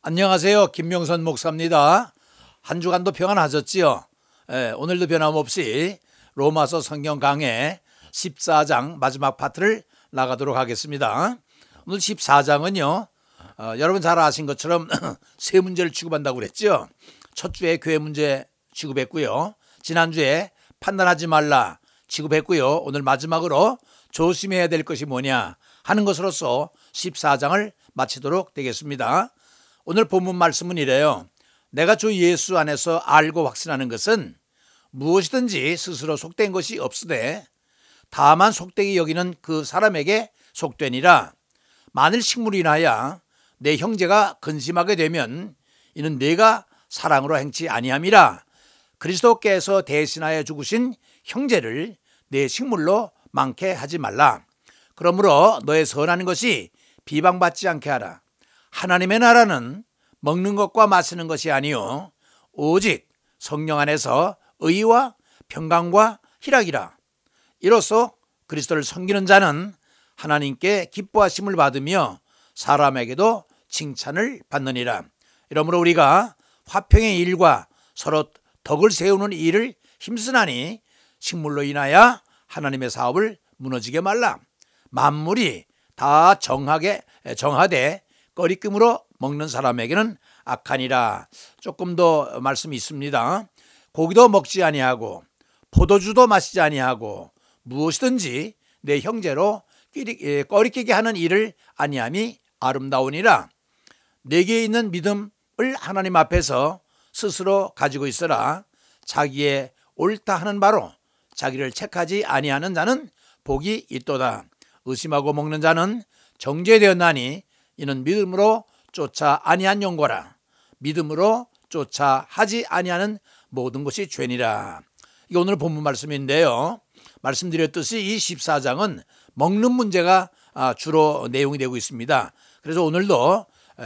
안녕하세요. 김명선 목사입니다. 한 주간도 평안하셨지요? 오늘도 변함없이 로마서 성경 강해 14장 마지막 파트를 나가도록 하겠습니다. 오늘 14장은요. 여러분 잘 아신 것처럼 세 문제를 취급한다고 그랬죠. 첫 주에 교회 문제 취급했고요. 지난주에 판단하지 말라 취급했고요. 오늘 마지막으로 조심해야 될 것이 뭐냐 하는 것으로서 14장을 마치도록 되겠습니다. 오늘 본문 말씀은 이래요. 내가 주 예수 안에서 알고 확신하는 것은 무엇이든지 스스로 속된 것이 없으되 다만 속되게 여기는 그 사람에게 속되니라. 만일 식물이 인하여 내 형제가 근심하게 되면 이는 내가 사랑으로 행치 아니함이라. 그리스도께서 대신하여 죽으신 형제를 내 식물로 많게 하지 말라. 그러므로 너의 선하는 것이 비방받지 않게 하라. 하나님의 나라는 먹는 것과 마시는 것이 아니요 오직 성령 안에서 의와 평강과 희락이라. 이로써 그리스도를 섬기는 자는 하나님께 기뻐하심을 받으며 사람에게도 칭찬을 받느니라. 이러므로 우리가 화평의 일과 서로 덕을 세우는 일을 힘쓰나니 식물로 인하여 하나님의 사업을 무너지게 말라. 만물이 다 정하되 꺼리낌으로 먹는 사람에게는 악하니라. 조금 더 말씀이 있습니다. 고기도 먹지 아니하고 포도주도 마시지 아니하고 무엇이든지 내 형제로 꺼리끼게 하는 일을 아니함이 아름다우니라. 내게 있는 믿음을 하나님 앞에서 스스로 가지고 있어라. 자기의 옳다 하는 바로 자기를 책하지 아니하는 자는 복이 있도다. 의심하고 먹는 자는 정죄되었나니 이는 믿음으로 쫓아 아니한 용거라. 믿음으로 쫓아 하지 아니하는 모든 것이 죄니라. 이게 오늘 본문 말씀인데요. 말씀드렸듯이 이 14장은 먹는 문제가 주로 내용이 되고 있습니다. 그래서 오늘도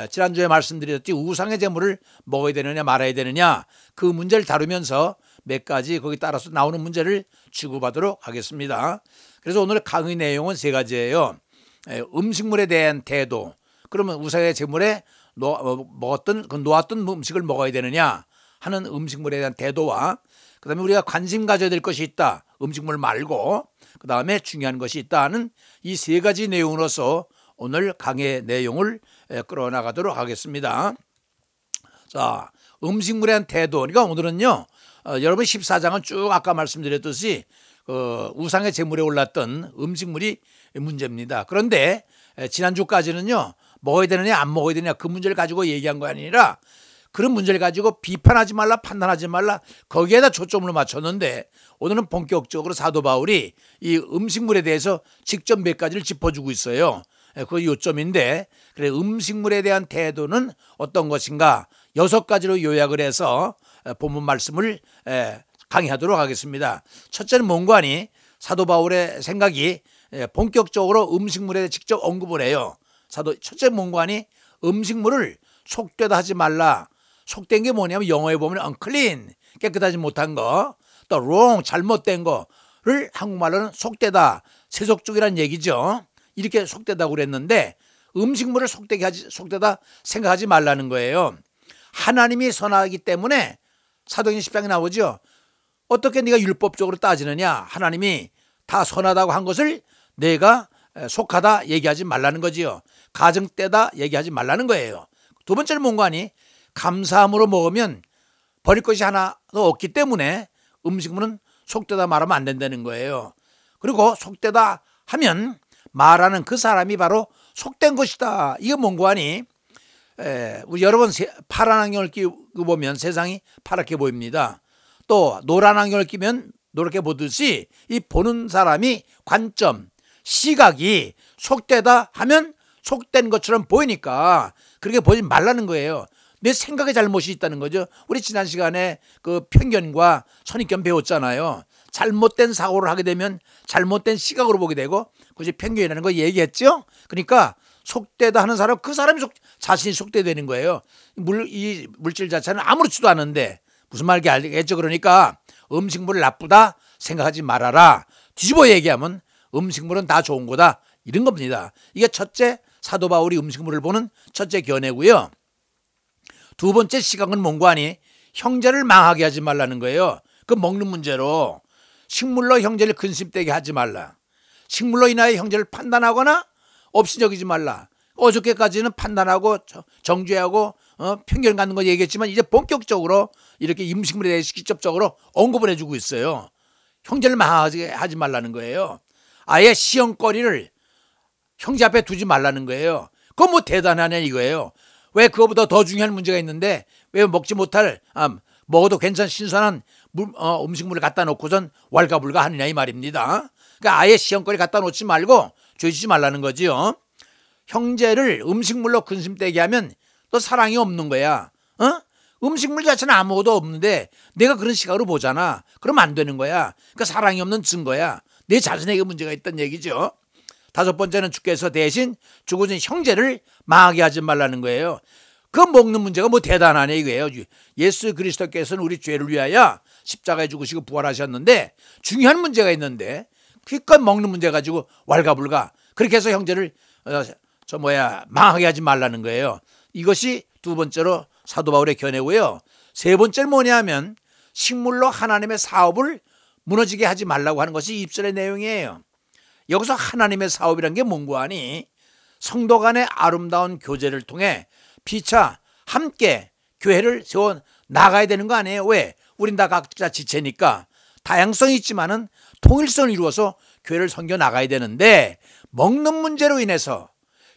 지난주에 말씀드렸듯이 우상의 제물을 먹어야 되느냐 말아야 되느냐 그 문제를 다루면서 몇 가지 거기 따라서 나오는 문제를 취급하도록 하겠습니다. 그래서 오늘 강의 내용은 세 가지예요. 음식물에 대한 태도. 그러면 우상의 제물에 놓았던 음식을 먹어야 되느냐 하는 음식물에 대한 태도와 그 다음에 우리가 관심 가져야 될 것이 있다. 음식물 말고 그 다음에 중요한 것이 있다 하는 이 세 가지 내용으로서 오늘 강의 내용을 끌어나가도록 하겠습니다. 자, 음식물에 대한 태도. 그러니까 오늘은요. 여러분 14장은 쭉 아까 말씀드렸듯이 우상의 제물에 올랐던 음식물이 문제입니다. 그런데 지난주까지는요. 먹어야 되느냐 안 먹어야 되느냐 그 문제를 가지고 얘기한 거 아니라 그런 문제를 가지고 비판하지 말라 판단하지 말라 거기에다 초점을 맞췄는데 오늘은 본격적으로 사도 바울이 이 음식물에 대해서 직접 몇 가지를 짚어주고 있어요. 그게 요점인데 그래 음식물에 대한 태도는 어떤 것인가 6가지로 요약을 해서 본문 말씀을 강의하도록 하겠습니다. 첫째는 뭔가 하니 사도 바울의 생각이 본격적으로 음식물에 직접 언급을 해요. 첫째 뭔가 하니 음식물을 속되다 하지 말라. 속된 게 뭐냐면 영어에 보면 unclean 깨끗하지 못한 거, 또 wrong 잘못된 거를 한국말로는 속되다 세속적이라는 얘기죠. 이렇게 속되다고 그랬는데 음식물을 속되다 생각하지 말라는 거예요. 하나님이 선하기 때문에 사도행전 10장에 나오죠. 어떻게 네가 율법적으로 따지느냐. 하나님이 다 선하다고 한 것을 내가 속하다 얘기하지 말라는 거지요. 가정때다 얘기하지 말라는 거예요. 두 번째는 뭔가 하니 감사함으로 먹으면 버릴 것이 하나도 없기 때문에 음식물은 속되다 말하면 안 된다는 거예요. 그리고 속되다 하면 말하는 그 사람이 바로 속된 것이다. 이게 뭔가 하니 우리 여러 번 파란 안경을 끼고 보면 세상이 파랗게 보입니다. 또 노란 안경을 끼면 노랗게 보듯이 이 보는 사람이 관점 시각이 속되다 하면 속된 것처럼 보이니까 그렇게 보지 말라는 거예요. 내 생각에 잘못이 있다는 거죠. 우리 지난 시간에 그 편견과 선입견 배웠잖아요. 잘못된 사고를 하게 되면 잘못된 시각으로 보게 되고 그것이 편견이라는 거 얘기했죠. 그러니까 속되다 하는 사람 그 사람이 자신이 속되되는 거예요. 이 물질 자체는 아무렇지도 않은데 무슨 말인지 알겠죠. 그러니까 음식물을 나쁘다 생각하지 말아라. 뒤집어 얘기하면 음식물은 다 좋은 거다 이런 겁니다. 이게 첫째 사도 바울이 음식물을 보는 첫째 견해고요. 두 번째 시각은 뭔가하니 형제를 망하게 하지 말라는 거예요. 그 먹는 문제로 식물로 형제를 근심되게 하지 말라. 식물로 인하여 형제를 판단하거나 없이 여기지 말라. 어저께까지는 판단하고 정죄하고 편견 갖는 거 얘기했지만 이제 본격적으로 이렇게 음식물에 대해서 직접적으로 언급을 해주고 있어요. 형제를 망하게 하지 말라는 거예요. 아예 시험거리를 형제 앞에 두지 말라는 거예요. 그건 뭐 대단하네 이거예요. 왜 그거보다 더 중요한 문제가 있는데 왜 먹지 못할 먹어도 괜찮은 신선한 음식물을 갖다 놓고선 왈가불가 하느냐 이 말입니다. 그러니까 아예 시험거리 갖다 놓지 말고 죄지지 말라는 거지요. 형제를 음식물로 근심되게 하면 또 사랑이 없는 거야. 음식물 자체는 아무것도 없는데 내가 그런 시각으로 보잖아. 그러면 안 되는 거야. 그러니까 사랑이 없는 증거야. 내 자신에게 문제가 있다는 얘기죠. 다섯 번째는 주께서 대신 죽으신 형제를 망하게 하지 말라는 거예요. 그 먹는 문제가 뭐 대단하네 이거예요. 예수 그리스도께서는 우리 죄를 위하여 십자가에 죽으시고 부활하셨는데 중요한 문제가 있는데 그러니까 먹는 문제 가지고 왈가불가 그렇게 해서 형제를 망하게 하지 말라는 거예요. 이것이 두 번째로 사도 바울의 견해고요. 세 번째는 뭐냐면 식물로 하나님의 사업을 무너지게 하지 말라고 하는 것이 입술의 내용이에요. 여기서 하나님의 사업이란 게 뭔가 하니 성도 간의 아름다운 교제를 통해 피차 함께 교회를 세워 나가야 되는 거 아니에요. 왜? 우린 다 각자 지체니까 다양성이 있지만은 통일성을 이루어서 교회를 섬겨 나가야 되는데 먹는 문제로 인해서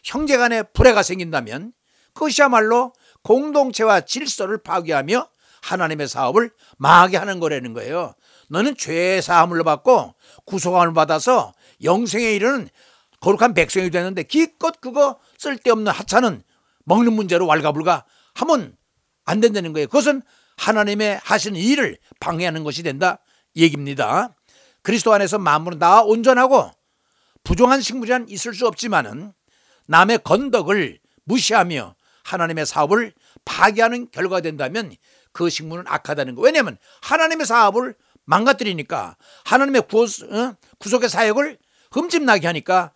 형제 간에 불화가 생긴다면 그것이야말로 공동체와 질서를 파괴하며 하나님의 사업을 망하게 하는 거라는 거예요. 너는 죄의 사함을 받고 구속함을 받아서 영생에 이르는 거룩한 백성이 되는데 기껏 그거 쓸데없는 하찮은 먹는 문제로 왈가불가 하면 안 된다는 거예요. 그것은 하나님의 하시는 일을 방해하는 것이 된다 얘기입니다. 그리스도 안에서 만물은 다 온전하고 부정한 식물이란 있을 수 없지만은 남의 건덕을 무시하며 하나님의 사업을 파괴하는 결과가 된다면 그 식물은 악하다는 거. 왜냐하면 하나님의 사업을 망가뜨리니까 하나님의 구속의 사역을 흠집나게 하니까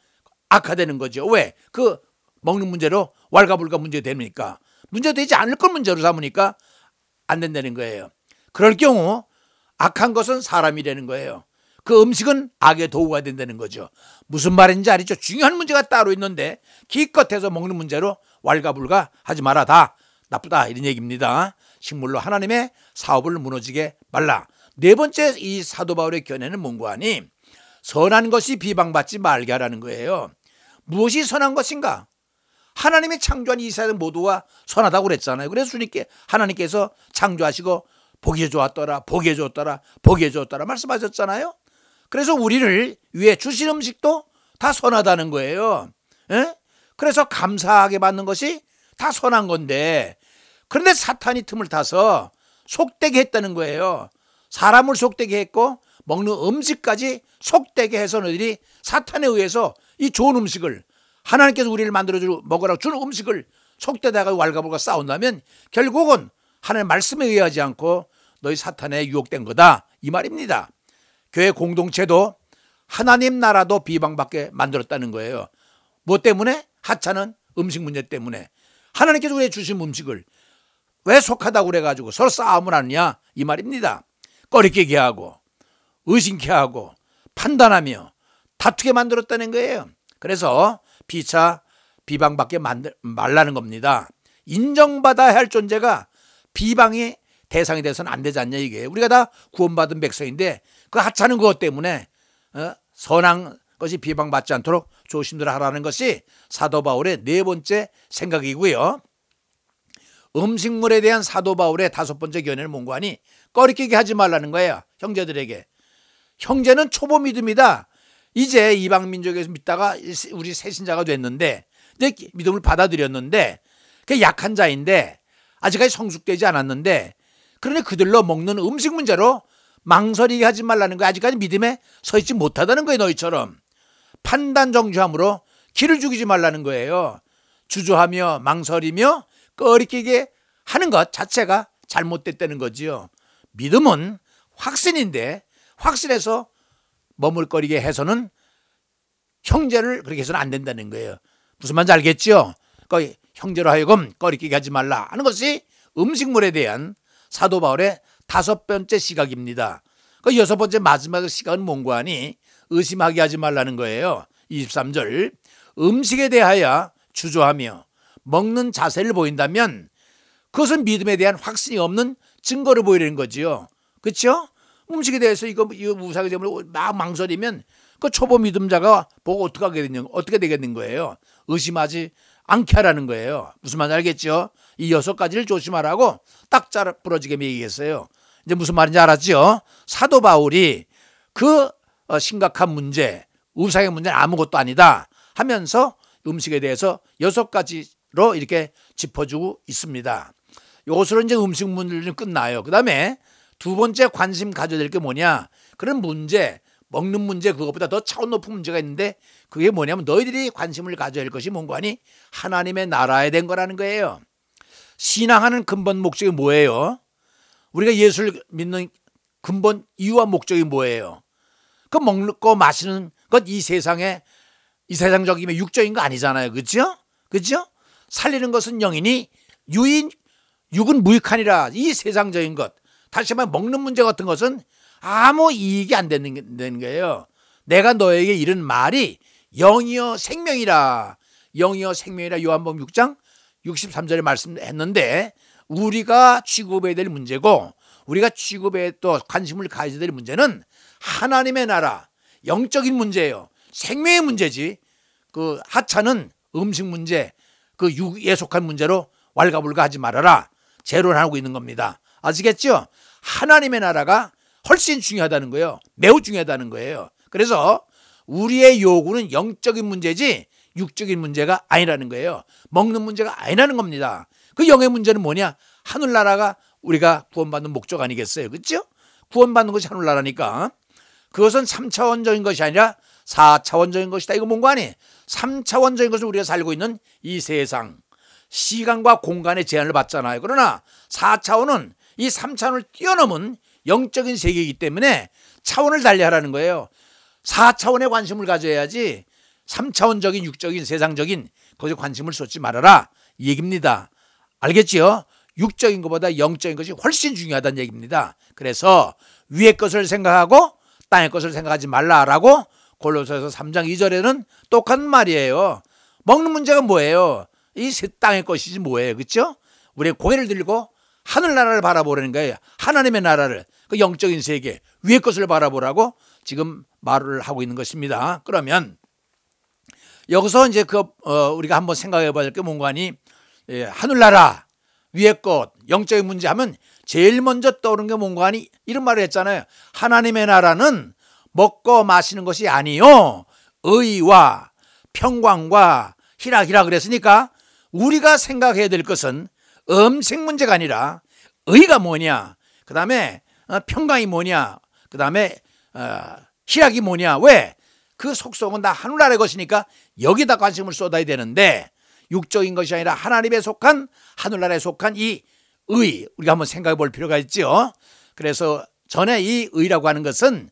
악화되는 거죠. 왜? 그 먹는 문제로 왈가불가 문제되니까 문제되지 않을 걸 문제로 삼으니까 안 된다는 거예요. 그럴 경우 악한 것은 사람이라는 거예요. 그 음식은 악의 도구가 된다는 거죠. 무슨 말인지 알죠? 중요한 문제가 따로 있는데 기껏해서 먹는 문제로 왈가불가 하지 마라. 다 나쁘다 이런 얘기입니다. 식물로 하나님의 사업을 무너지게 말라. 네 번째 이 사도 바울의 견해는 뭔가 하니 선한 것이 비방받지 말게 하라는 거예요. 무엇이 선한 것인가? 하나님이 창조한 이 세상 모두가 선하다고 그랬잖아요. 그래서 주님께 하나님께서 창조하시고 보기에 좋았더라 보기에 좋았더라 보기에 좋았더라 말씀하셨잖아요. 그래서 우리를 위해 주신 음식도 다 선하다는 거예요. 에? 그래서 감사하게 받는 것이 다 선한 건데 그런데 사탄이 틈을 타서 속되게 했다는 거예요. 사람을 속되게 했고 먹는 음식까지 속되게 해서 너희들이 사탄에 의해서 이 좋은 음식을 하나님께서 우리를 만들어주고 먹으라고 주는 음식을 속되다가 왈가불가 싸운다면 결국은 하나님의 말씀에 의하지 않고 너희 사탄에 유혹된 거다 이 말입니다. 교회 공동체도 하나님 나라도 비방받게 만들었다는 거예요. 뭐 때문에? 하찮은 음식 문제 때문에. 하나님께서 우리에게 주신 음식을 왜 속하다고 그래가지고 서로 싸움을 하느냐 이 말입니다. 꺼리끼게 하고 의심케 하고 판단하며 다투게 만들었다는 거예요. 그래서 피차 비방받게 말라는 겁니다. 인정받아야 할 존재가 비방의 대상이 돼서는 안 되지 않냐 이게. 우리가 다 구원받은 백성인데 그 하찮은 것 때문에 선한 것이 비방받지 않도록 조심들 하라는 것이 사도 바울의 네 번째 생각이고요. 음식물에 대한 사도 바울의 다섯 번째 견해는 뭔가 하니 꺼리끼게 하지 말라는 거예요. 형제들에게. 형제는 초보 믿음이다. 이제 이방 민족에서 믿다가 우리 새신자가 됐는데 이제 믿음을 받아들였는데 그 약한 자인데 아직까지 성숙되지 않았는데 그러니 그들로 먹는 음식 문제로 망설이게 하지 말라는 거야. 아직까지 믿음에 서 있지 못하다는 거예요. 너희처럼 판단 정죄함으로 기를 죽이지 말라는 거예요. 주저하며 망설이며 꺼리끼게 하는 것 자체가 잘못됐다는 거지요. 믿음은 확신인데 확신해서 머물거리게 해서는 형제를 그렇게 해서는 안 된다는 거예요. 무슨 말인지 알겠죠? 형제로 하여금 꺼리끼게 하지 말라 하는 것이 음식물에 대한 사도 바울의 5번째 시각입니다. 그 6번째 마지막 시각은 뭔고 하니 의심하게 하지 말라는 거예요. 23절 음식에 대하여 주저하며 먹는 자세를 보인다면 그것은 믿음에 대한 확신이 없는 증거를 보이는 거지요. 그렇죠? 음식에 대해서 이거 우상의 제물을 막 망설이면 그 초보 믿음자가 보고 어떻게 되겠는 거예요? 의심하지 않게 하라는 거예요. 무슨 말인지 알겠죠? 이 6가지를 조심하라고 딱 잘 부러지게 얘기했어요. 이제 무슨 말인지 알았죠? 사도 바울이 그 심각한 문제, 우상의 문제는 아무것도 아니다 하면서 음식에 대해서 6가지로 이렇게 짚어주고 있습니다. 이것으로 이제 음식 문제는 끝나요. 그 다음에 2번째 관심 가져야 될 게 뭐냐? 그런 문제, 먹는 문제, 그것보다 더 차원 높은 문제가 있는데 그게 뭐냐면 너희들이 관심을 가져야 할 것이 뭔가 하니 하나님의 나라에 된 거라는 거예요. 신앙하는 근본 목적이 뭐예요? 우리가 예수를 믿는 근본 이유와 목적이 뭐예요? 그 먹고 마시는 것 이 세상적이면 육적인 거 아니잖아요. 그렇죠? 그렇죠? 살리는 것은 영이니 육은 무익하니라. 이 세상적인 것. 다시 말해 먹는 문제 같은 것은 아무 이익이 안 되는 거예요. 내가 너에게 이른 말이 영이여 생명이라. 영이여 생명이라 요한복음 6장 63절에 말씀했는데 우리가 취급해야 될 문제고 우리가 취급에 또 관심을 가져야 될 문제는 하나님의 나라, 영적인 문제예요. 생명의 문제지. 그 하찮은 음식 문제, 그 육에 속한 문제로 왈가불가하지 말아라. 재론하고 있는 겁니다. 아시겠죠? 하나님의 나라가 훨씬 중요하다는 거예요. 매우 중요하다는 거예요. 그래서 우리의 요구는 영적인 문제지 육적인 문제가 아니라는 거예요. 먹는 문제가 아니라는 겁니다. 그 영의 문제는 뭐냐? 하늘나라가 우리가 구원받는 목적 아니겠어요? 그렇죠? 구원받는 것이 하늘나라니까 그것은 3차원적인 것이 아니라 4차원적인 것이다. 이거 뭔가 아니? 3차원적인 것은 우리가 살고 있는 이 세상, 시간과 공간의 제한을 받잖아요. 그러나 4차원은 이 3차원을 뛰어넘은 영적인 세계이기 때문에 차원을 달리하라는 거예요. 4차원에 관심을 가져야지 3차원적인 육적인 세상적인 것에 관심을 쏟지 말아라 이 얘기입니다. 알겠지요? 육적인 것보다 영적인 것이 훨씬 중요하다는 얘기입니다. 그래서 위의 것을 생각하고 땅의 것을 생각하지 말라라고 골로새서 3장 2절에는 똑같은 말이에요. 먹는 문제가 뭐예요? 이 땅의 것이지 뭐예요. 그렇죠? 우리 고개를 들고 하늘나라를 바라보라는 거예요. 하나님의 나라를, 그 영적인 세계, 위의 것을 바라보라고 지금 말을 하고 있는 것입니다. 그러면 여기서 이제 우리가 한번 생각해 봐야 될 게 뭔가 하니 하늘나라, 위의 것, 영적인 문제 하면 제일 먼저 떠오르는 게 뭔가 하니 이런 말을 했잖아요. 하나님의 나라는 먹고 마시는 것이 아니요 의와 평강과 희락이라 그랬으니까 우리가 생각해야 될 것은 음식 문제가 아니라 의가 뭐냐, 그 다음에 평강이 뭐냐, 그 다음에 희락이 뭐냐. 왜? 그 속성은 다 하늘나라의 것이니까 여기다 관심을 쏟아야 되는데 육적인 것이 아니라 하나님에 속한 하늘나라에 속한 이 의 우리가 한번 생각해 볼 필요가 있죠. 그래서 전에 이 의라고 하는 것은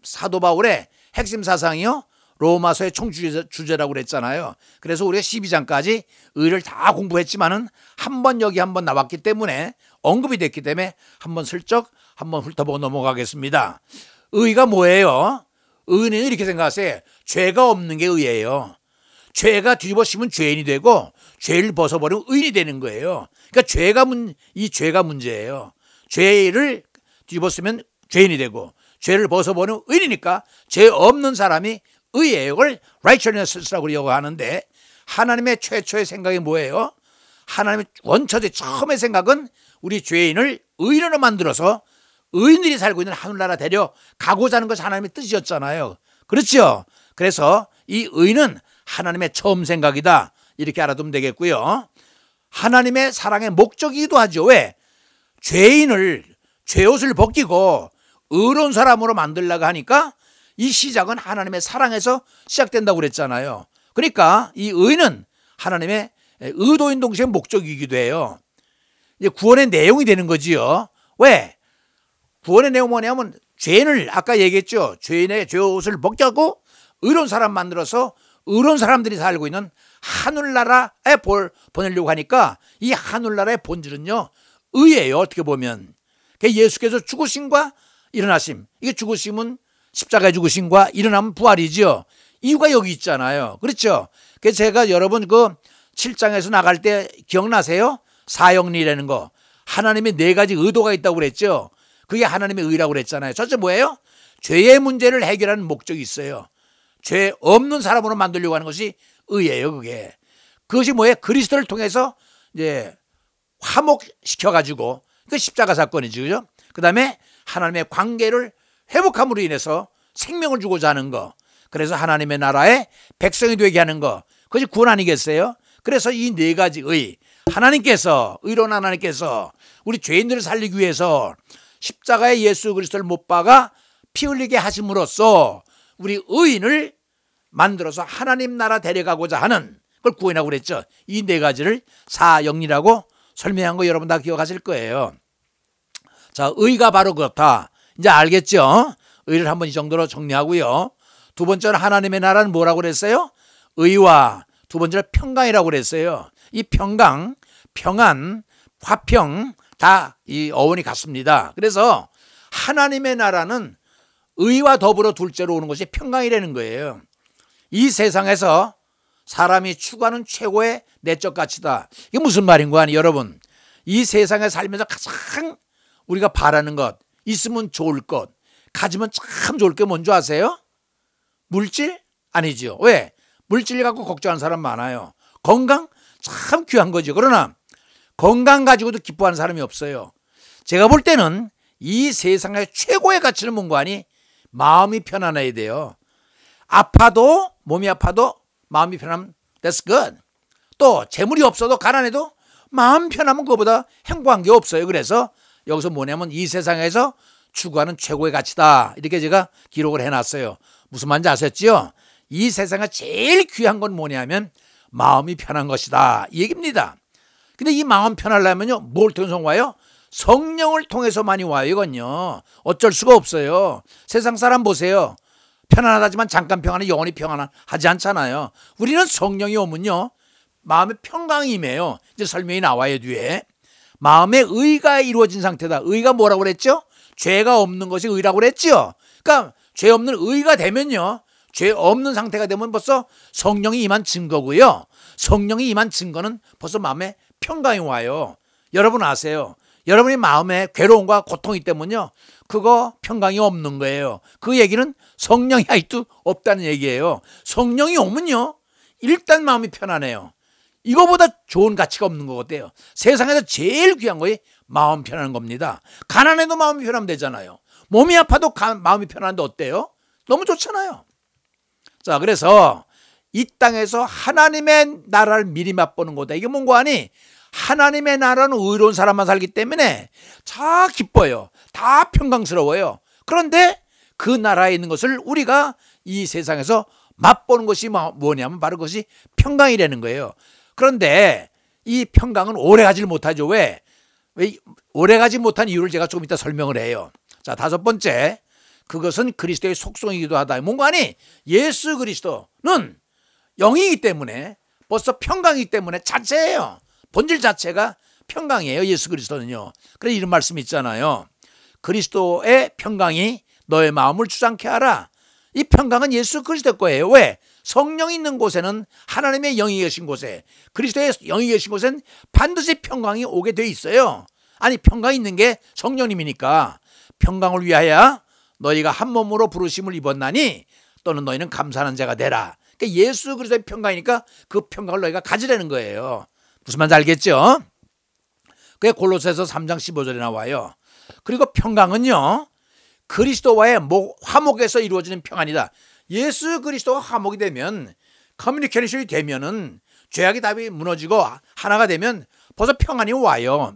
사도 바울의 핵심 사상이요 로마서의 총주제라고 그랬잖아요. 그래서 우리가 12장까지 의를 다 공부했지만은 한 번 여기 한 번 나왔기 때문에 언급이 됐기 때문에 한번 슬쩍 한번 훑어보고 넘어가겠습니다. 의가 뭐예요? 의는 이렇게 생각하세요. 죄가 없는 게 의예요. 죄가 뒤집어쓰면 죄인이 되고 죄를 벗어버리면 의인이 되는 거예요. 그러니까 죄가 문제예요. 죄를 뒤집어쓰면 죄인이 되고 죄를 벗어버리면 의인이니까 죄 없는 사람이 의예요. 이걸 righteousness라고 하는데 하나님의 최초의 생각이 뭐예요? 하나님의 원초적 처음의 생각은 우리 죄인을 의인으로 만들어서 의인들이 살고 있는 하늘나라 데려가고자 하는 것이 하나님의 뜻이었잖아요. 그렇죠? 그래서 이 의는 하나님의 처음 생각이다. 이렇게 알아두면 되겠고요. 하나님의 사랑의 목적이기도 하죠. 왜? 죄인을 죄옷을 벗기고 의로운 사람으로 만들려고 하니까 이 시작은 하나님의 사랑에서 시작된다고 그랬잖아요. 그러니까 이 의는 하나님의 의도인 동시에 목적이기도 해요. 이제 구원의 내용이 되는 거지요. 왜? 구원의 내용은 뭐냐면 죄인을 아까 얘기했죠. 죄인의 죄옷을 벗겨고 의로운 사람 만들어서 의로운 사람들이 살고 있는 하늘나라에 보내려고 하니까 이 하늘나라의 본질은요, 의예요. 어떻게 보면 예수께서 죽으심과 일어나심, 이게 죽으심은 십자가의 죽으심과 일어나면 부활이죠. 이유가 여기 있잖아요. 그렇죠? 그래서 제가 여러분 그 7장에서 나갈 때 기억나세요? 사형리라는 거, 하나님의 4가지 의도가 있다고 그랬죠. 그게 하나님의 의라고 그랬잖아요. 첫째 뭐예요? 죄의 문제를 해결하는 목적이 있어요. 죄 없는 사람으로 만들려고 하는 것이 의예요. 그것이 뭐예요? 그리스도를 통해서 이제 화목시켜 가지고 그 십자가 사건이죠. 그죠? 그다음에 하나님의 관계를 회복함으로 인해서 생명을 주고자 하는 거. 그래서 하나님의 나라의 백성이 되게 하는 거. 그것이 구원 아니겠어요? 그래서 이 4가지 의, 하나님께서, 의로운 하나님께서 우리 죄인들을 살리기 위해서 십자가에 예수 그리스도를 못 박아 피 흘리게 하심으로써 우리 의인을 만들어서 하나님 나라 데려가고자 하는 걸 구원이라고 그랬죠. 이 4가지를 사형리라고 설명한 거 여러분 다 기억하실 거예요. 자, 의가 바로 그렇다. 이제 알겠죠? 의를 한번 이 정도로 정리하고요. 두 번째는 하나님의 나라는 뭐라고 그랬어요? 의와 두 번째는 평강이라고 그랬어요. 이 평강, 평안, 화평 다 이 어원이 같습니다. 그래서 하나님의 나라는 의와 더불어 둘째로 오는 것이 평강이라는 거예요. 이 세상에서 사람이 추구하는 최고의 내적 가치다. 이게 무슨 말인가 하니 여러분, 이 세상에 살면서 가장 우리가 바라는 것, 있으면 좋을 것, 가지면 참 좋을 게 뭔지 아세요? 물질? 아니죠. 왜? 물질 갖고 걱정하는 사람 많아요. 건강? 참 귀한 거죠. 그러나 건강 가지고도 기뻐하는 사람이 없어요. 제가 볼 때는 이 세상의 최고의 가치는 뭔가 하니 마음이 편안해야 돼요. 아파도, 몸이 아파도 마음이 편하면 that's good. 또 재물이 없어도 가난해도 마음 편하면 그거보다 행복한 게 없어요. 그래서 여기서 뭐냐면 이 세상에서 추구하는 최고의 가치다. 이렇게 제가 기록을 해놨어요. 무슨 말인지 아셨죠? 이 세상에 제일 귀한 건 뭐냐면 마음이 편한 것이다. 이 얘기입니다. 근데 이 마음 편하려면요, 뭘 통해서 와요? 성령을 통해서만이 와요. 이건요, 어쩔 수가 없어요. 세상 사람 보세요. 편안하다지만 잠깐 평안해, 영원히 평안하지 않잖아요. 우리는 성령이 오면요, 마음의 평강이 임해요. 이제 설명이 나와요. 뒤에 마음의 의가 이루어진 상태다. 의가 뭐라고 그랬죠? 죄가 없는 것이 의라고 그랬죠. 그러니까 죄 없는 의가 되면요, 죄 없는 상태가 되면 벌써 성령이 임한 증거고요. 성령이 임한 증거는 벌써 마음에 평강이 와요. 여러분 아세요? 여러분이 마음에 괴로움과 고통이 때문요, 그거 평강이 없는 거예요. 그 얘기는 성령이 아직도 없다는 얘기예요. 성령이 오면요, 일단 마음이 편안해요. 이거보다 좋은 가치가 없는 것 같아요. 세상에서 제일 귀한 거이 마음 편안한 겁니다. 가난해도 마음이 편하면 되잖아요. 몸이 아파도 마음이 편한데 어때요? 너무 좋잖아요. 자, 그래서 이 땅에서 하나님의 나라를 미리 맛보는 거다. 이게 뭔가 하니 하나님의 나라는 의로운 사람만 살기 때문에 다 기뻐요. 다 평강스러워요. 그런데 그 나라에 있는 것을 우리가 이 세상에서 맛보는 것이 뭐냐면 바로 그것이 평강이라는 거예요. 그런데 이 평강은 오래가지를 못하죠. 왜 오래가지 못한 이유를 제가 조금 이따 설명을 해요. 자, 5번째, 그것은 그리스도의 속성이기도 하다. 뭔가 하니 예수 그리스도는 영이기 때문에 벌써 평강이기 때문에 자체예요. 본질 자체가 평강이에요. 예수 그리스도는요. 그래서 이런 말씀이 있잖아요. 그리스도의 평강이 너의 마음을 주장케 하라. 이 평강은 예수 그리스도 거예요. 왜? 성령이 있는 곳에는, 하나님의 영이 계신 곳에, 그리스도의 영이 계신 곳엔 반드시 평강이 오게 돼 있어요. 아니, 평강이 있는 게 성령님이니까 평강을 위하여 너희가 한 몸으로 부르심을 입었나니 또는 너희는 감사하는 자가 되라. 그러니까 예수 그리스도의 평강이니까 그 평강을 너희가 가지라는 거예요. 무슨 말인지 알겠죠? 그게 골로새서 3장 15절에 나와요. 그리고 평강은요, 그리스도와의 화목에서 이루어지는 평안이다. 예수 그리스도와 화목이 되면, 커뮤니케이션이 되면은, 죄악의 답이 무너지고 하나가 되면 벌써 평안이 와요.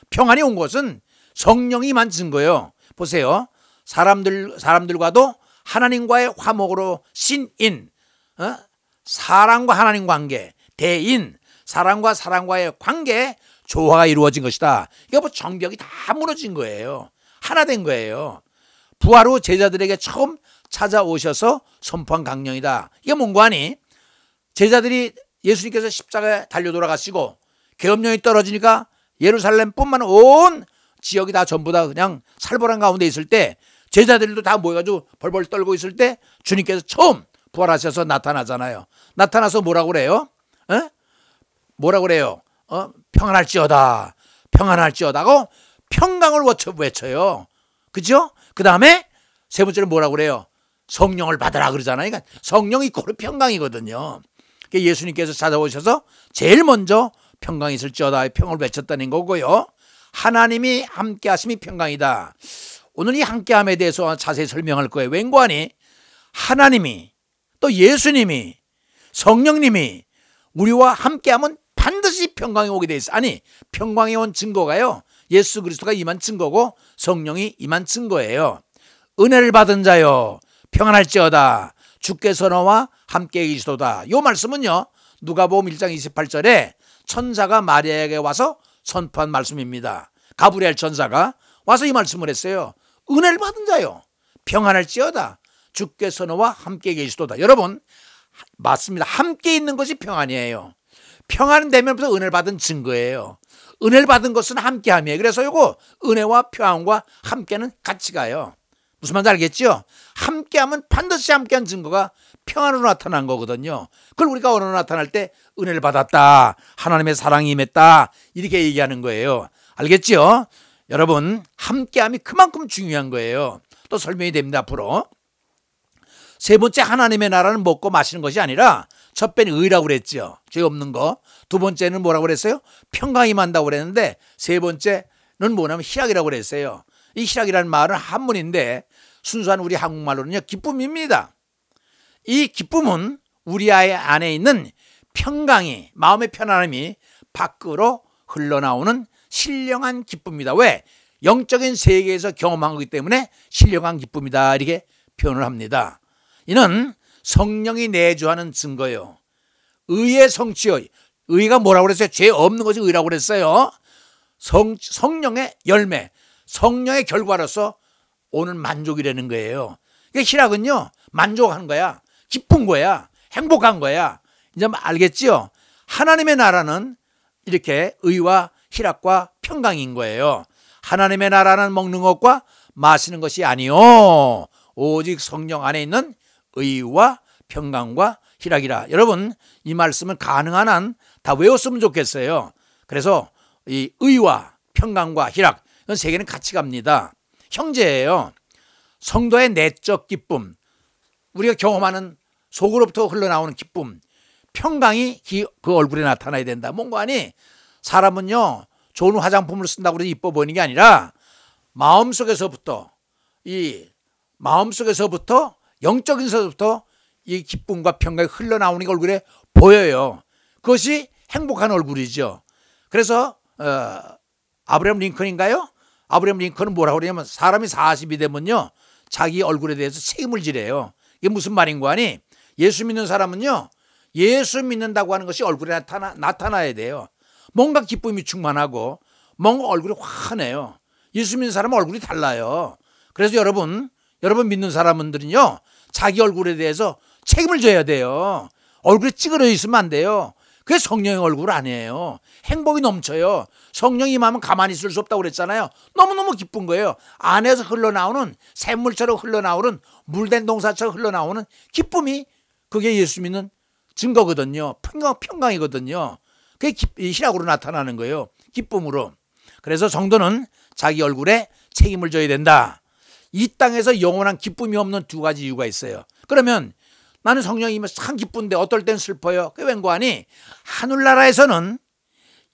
평안이 온 것은 성령이 만든 거예요. 보세요. 사람들과도 하나님과의 화목으로 신인, 사랑과 하나님 관계, 대인, 사랑과 사랑과의 관계, 조화가 이루어진 것이다. 이게 뭐 정벽이 다 무너진 거예요. 하나 된 거예요. 부활 후 제자들에게 처음 찾아오셔서 선포한 강령이다. 이게 뭔가 하니 제자들이 예수님께서 십자가에 달려 돌아가시고 계엄령이 떨어지니까 예루살렘뿐만 온 지역이 다 전부 다 그냥 살벌한 가운데 있을 때 제자들도 다 모여가지고 벌벌 떨고 있을 때 주님께서 처음 부활하셔서 나타나잖아요. 나타나서 뭐라고 그래요? 뭐라고 그래요? 평안할지어다. 평안할지어다고 평강을 외쳐요. 그죠? 그 다음에 세 번째는 뭐라고 그래요? 성령을 받으라 그러잖아요. 그러니까 성령이 고루 평강이거든요. 예수님께서 찾아오셔서 제일 먼저 평강이 있을지어다 평을 외쳤다는 거고요. 하나님이 함께 하심이 평강이다. 오늘 이 함께함에 대해서 자세히 설명할 거예요. 웬고하니 하나님이 또 예수님이 성령님이 우리와 함께하면 반드시 평강이 오게 돼 있어요. 아니 평강이 온 증거가요, 예수 그리스도가 임한 증거고 성령이 임한 증거예요. 은혜를 받은 자여 평안할지어다 주께서 너와 함께 계시도다. 이 말씀은요 누가복음 1장 28절에 천사가 마리아에게 와서 선포한 말씀입니다. 가브리엘 천사가 와서 이 말씀을 했어요. 은혜를 받은 자요 평안할지어다 주께서 너와 함께 계시도다. 여러분 맞습니다. 함께 있는 것이 평안이에요. 평안은 되면부터 은혜를 받은 증거예요. 은혜를 받은 것은 함께함이에요. 그래서 이거 은혜와 평안과 함께는 같이 가요. 무슨 말인지 알겠죠? 함께하면 반드시 함께한 증거가 평안으로 나타난 거거든요. 그걸 우리가 언어로 나타날 때 은혜를 받았다, 하나님의 사랑이 임했다 이렇게 얘기하는 거예요. 알겠죠? 여러분 함께함이 그만큼 중요한 거예요. 또 설명이 됩니다. 앞으로 세 번째 하나님의 나라는 먹고 마시는 것이 아니라 첫 배는 의라고 그랬죠. 죄 없는 거. 두 번째는 뭐라고 그랬어요? 평강이 임한다고 그랬는데 세 번째는 뭐냐면 희락이라고 그랬어요. 이 희락이라는 말은 한문인데 순수한 우리 한국말로는요 기쁨입니다. 이 기쁨은 우리 안에 있는 평강이, 마음의 편안함이 밖으로 흘러나오는 신령한 기쁨입니다. 왜? 영적인 세계에서 경험한 거기 때문에 신령한 기쁨이다 이렇게 표현을 합니다. 이는 성령이 내주하는 증거요. 의의 성취요. 의가 뭐라고 그랬어요? 죄 없는 것이 의라고 그랬어요. 성령의 열매, 성령의 결과로서 오는 만족이라는 거예요. 그러니까 희락은요 만족한 거야, 기쁜 거야, 행복한 거야. 이제 알겠지요? 하나님의 나라는 이렇게 의와 희락과 평강인 거예요. 하나님의 나라는 먹는 것과 마시는 것이 아니요 오직 성령 안에 있는 의와 평강과 희락이라. 여러분 이 말씀은 가능한 한 다 외웠으면 좋겠어요. 그래서 이 의와 평강과 희락 이건 세 개는 같이 갑니다. 형제예요. 성도의 내적 기쁨, 우리가 경험하는 속으로부터 흘러나오는 기쁨, 평강이 그 얼굴에 나타나야 된다. 뭔가 아니 사람은요 좋은 화장품을 쓴다고 해서 이뻐 보이는 게 아니라 마음속에서부터 영적인 서부터 이 기쁨과 평강이 흘러나오는 게 얼굴에 보여요. 그것이 행복한 얼굴이죠. 그래서 아브라함 링컨인가요? 아브라함 링컨은 뭐라고 그러냐면 사람이 40이 되면요 자기 얼굴에 대해서 책임을 지래요. 이게 무슨 말인가 하니 예수 믿는 사람은요 예수 믿는다고 하는 것이 얼굴에 나타나야 돼요. 뭔가 기쁨이 충만하고 뭔가 얼굴이 환해요. 예수 믿는 사람은 얼굴이 달라요. 그래서 여러분 믿는 사람들은요 자기 얼굴에 대해서 책임을 져야 돼요. 얼굴이 찌그러져 있으면 안 돼요. 그게 성령의 얼굴 아니에요. 행복이 넘쳐요. 성령이 임하면 가만히 있을 수 없다고 그랬잖아요. 너무너무 기쁜 거예요. 안에서 흘러나오는 샘물처럼 흘러나오는 물된 동사처럼 흘러나오는 기쁨이 그게 예수 믿는 증거거든요. 평강이거든요. 그게 희락으로 나타나는 거예요. 기쁨으로. 그래서 성도는 자기 얼굴에 책임을 져야 된다. 이 땅에서 영원한 기쁨이 없는 두 가지 이유가 있어요. 그러면 나는 성령이면 참 기쁜데 어떨 땐 슬퍼요. 그게 왠고하니 하늘나라에서는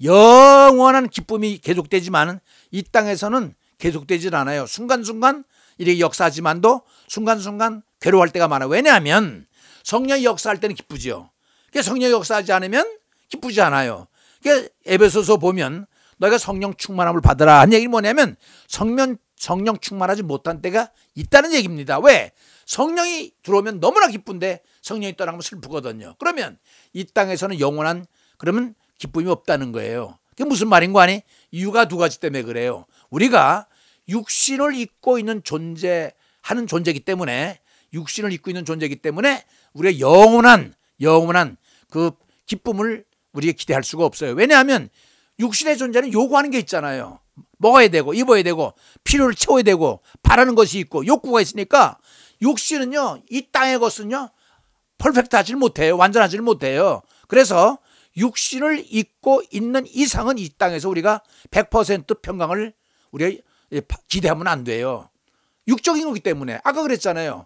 영원한 기쁨이 계속되지만 이 땅에서는 계속되질 않아요. 순간순간 이렇게 역사하지만도 순간순간 괴로워할 때가 많아요. 왜냐하면 성령이 역사할 때는 기쁘죠. 성령이 역사하지 않으면 기쁘지 않아요. 에베소서 보면 너희가 성령 충만함을 받으라 한 얘기는 뭐냐면 성령 충만하지 못한 때가 있다는 얘기입니다. 왜? 성령이 들어오면 너무나 기쁜데 성령이 떠나면 슬프거든요. 그러면 이 땅에서는 영원한 그러면 기쁨이 없다는 거예요. 그게 무슨 말인가 하니 이유가 두 가지 때문에 그래요. 우리가 육신을 입고 있는 존재하는 존재이기 때문에 육신을 입고 있는 존재이기 때문에 우리가 영원한 그 기쁨을 우리가 기대할 수가 없어요. 왜냐하면 육신의 존재는 요구하는 게 있잖아요. 먹어야 되고 입어야 되고 필요를 채워야 되고 바라는 것이 있고 욕구가 있으니까 육신은요, 이 땅의 것은요 퍼펙트하지 못해요. 완전하지 못해요. 그래서 육신을 입고 있는 이상은 이 땅에서 우리가 100% 평강을 우리가 기대하면 안 돼요. 육적인 거기 때문에. 아까 그랬잖아요.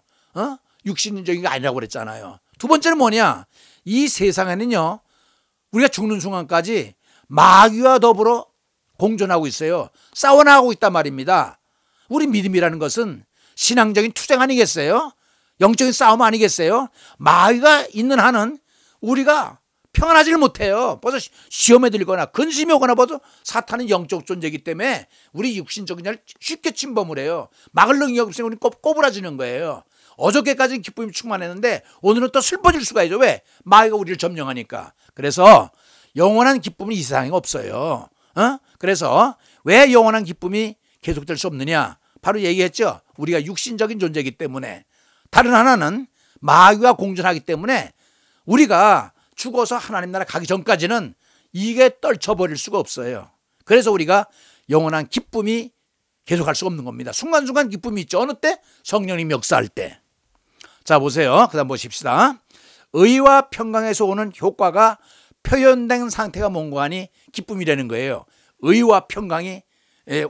육신적인 게 아니라고 그랬잖아요. 두 번째는 뭐냐? 이 세상에는요, 우리가 죽는 순간까지 마귀와 더불어 공존하고 있어요. 싸워나가고 있단 말입니다. 우리 믿음이라는 것은 신앙적인 투쟁 아니겠어요? 영적인 싸움 아니겠어요? 마귀가 있는 한은 우리가 평안하지를 못해요. 벌써 시험에 들거나 근심이 오거나 벌써 사탄은 영적 존재이기 때문에 우리 육신적인 날 쉽게 침범을 해요. 막을 능력이 없으면 우리는 꼬부라지는 거예요. 어저께까지는 기쁨이 충만했는데 오늘은 또 슬퍼질 수가 있죠. 왜? 마귀가 우리를 점령하니까. 그래서 영원한 기쁨은 이 세상에 없어요. 그래서 왜 영원한 기쁨이 계속될 수 없느냐? 바로 얘기했죠. 우리가 육신적인 존재이기 때문에. 다른 하나는 마귀와 공존하기 때문에 우리가 죽어서 하나님 나라 가기 전까지는 이게 떨쳐버릴 수가 없어요. 그래서 우리가 영원한 기쁨이 계속할 수가 없는 겁니다. 순간순간 기쁨이 있죠. 어느 때? 성령님 역사할 때. 자, 보세요. 그 다음 보십시다. 의와 평강에서 오는 효과가 표현된 상태가 뭔가 하니 기쁨이라는 거예요. 의와 평강이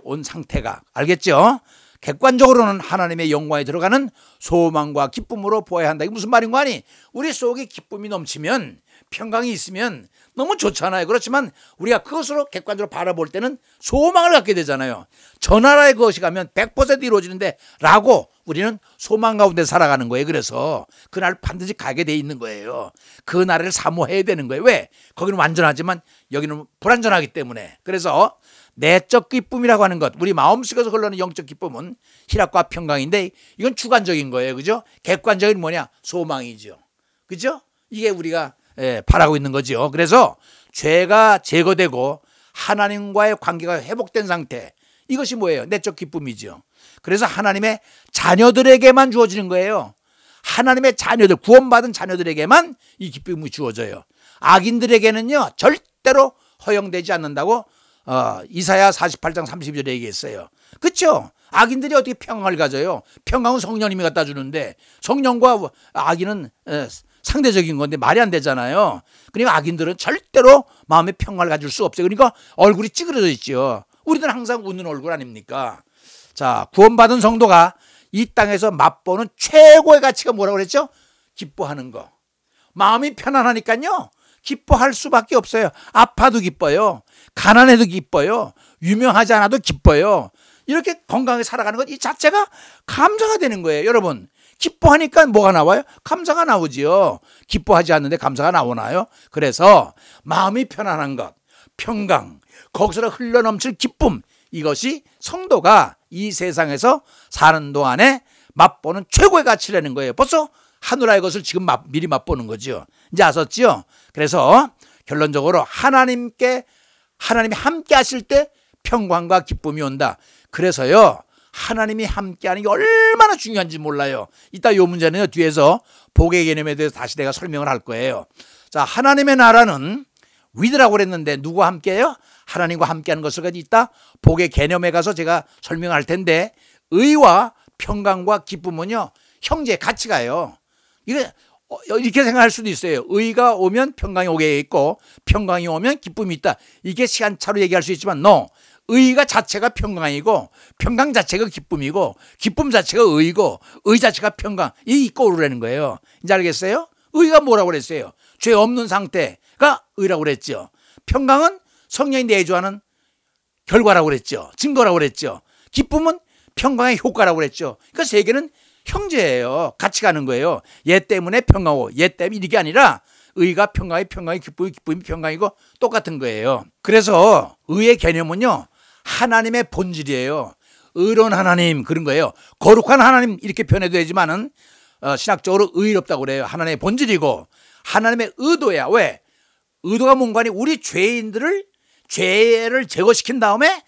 온 상태가. 알겠죠? 객관적으로는 하나님의 영광에 들어가는 소망과 기쁨으로 보아야 한다. 이게 무슨 말인가 하니 우리 속에 기쁨이 넘치면 평강이 있으면 너무 좋잖아요. 그렇지만 우리가 그것으로 객관적으로 바라볼 때는 소망을 갖게 되잖아요. 저 나라의 것이 가면 100% 이루어지는데 라고 우리는 소망 가운데 살아가는 거예요. 그래서 그날 반드시 가게 돼 있는 거예요. 그 나라를 사모해야 되는 거예요. 왜? 거기는 완전하지만 여기는 불완전하기 때문에. 그래서 내적 기쁨이라고 하는 것, 우리 마음속에서 흘러는 영적 기쁨은 희락과 평강인데 이건 주관적인 거예요. 그죠? 객관적인 뭐냐? 소망이죠. 그죠? 이게 우리가 바라고 있는 거죠. 그래서 죄가 제거되고 하나님과의 관계가 회복된 상태, 이것이 뭐예요? 내적 기쁨이죠. 그래서 하나님의 자녀들에게만 주어지는 거예요. 하나님의 자녀들, 구원받은 자녀들에게만 이 기쁨이 주어져요. 악인들에게는요 절대로 허용되지 않는다고 이사야 48장 32절에 얘기했어요. 그렇죠? 악인들이 어떻게 평강을 가져요? 평강은 성령님이 갖다 주는데 성령과 악인은 상대적인 건데 말이 안 되잖아요. 그러니까 악인들은 절대로 마음의 평강을 가질 수 없어요. 그러니까 얼굴이 찌그러져 있죠. 우리는 항상 웃는 얼굴 아닙니까? 자, 구원받은 성도가 이 땅에서 맛보는 최고의 가치가 뭐라고 그랬죠? 기뻐하는 거. 마음이 편안하니까요 기뻐할 수밖에 없어요. 아파도 기뻐요. 가난해도 기뻐요. 유명하지 않아도 기뻐요. 이렇게 건강하게 살아가는 것 이 자체가 감사가 되는 거예요. 여러분, 기뻐하니까 뭐가 나와요? 감사가 나오지요. 기뻐하지 않는데 감사가 나오나요? 그래서 마음이 편안한 것, 평강, 거기서 흘러넘칠 기쁨, 이것이 성도가 이 세상에서 사는 동안에 맛보는 최고의 가치라는 거예요. 벌써 하늘의 것을 지금 미리 맛보는 거죠. 이제 아셨죠? 그래서 결론적으로 하나님이 함께 하실 때 평강과 기쁨이 온다. 그래서요 하나님이 함께하는 게 얼마나 중요한지 몰라요. 이따 요 문제는 뒤에서 복의 개념에 대해서 다시 내가 설명을 할 거예요. 자, 하나님의 나라는 위드라고 그랬는데 누구와 함께해요? 하나님과 함께하는 것을 가지고 있다. 복의 개념에 가서 제가 설명할 텐데 의와 평강과 기쁨은요 형제 같이 가요. 이게 이렇게 생각할 수도 있어요. 의가 오면 평강이 오게 있고 평강이 오면 기쁨이 있다. 이게 시간차로 얘기할 수 있지만 의가 자체가 평강이고 평강 자체가 기쁨이고 기쁨 자체가 의고 의 자체가 평강, 이 있고 오르라는 거예요. 이제 알겠어요? 의가 뭐라고 그랬어요? 죄 없는 상태가 의라고 그랬죠. 평강은 성령이 내주하는 결과라고 그랬죠. 증거라고 그랬죠. 기쁨은 평강의 효과라고 그랬죠. 그러니까 세 개는 형제예요. 같이 가는 거예요. 얘 때문에 평강하고 얘 때문에 이게 아니라 의가 평강이 기쁨이 평강이고 똑같은 거예요. 그래서 의의 개념은요 하나님의 본질이에요. 의로운 하나님, 그런 거예요. 거룩한 하나님 이렇게 표현해도 되지만은 신학적으로 의롭다고 그래요. 하나님의 본질이고 하나님의 의도야. 왜? 의도가 뭔가 하니 우리 죄인들을 죄를 제거시킨 다음에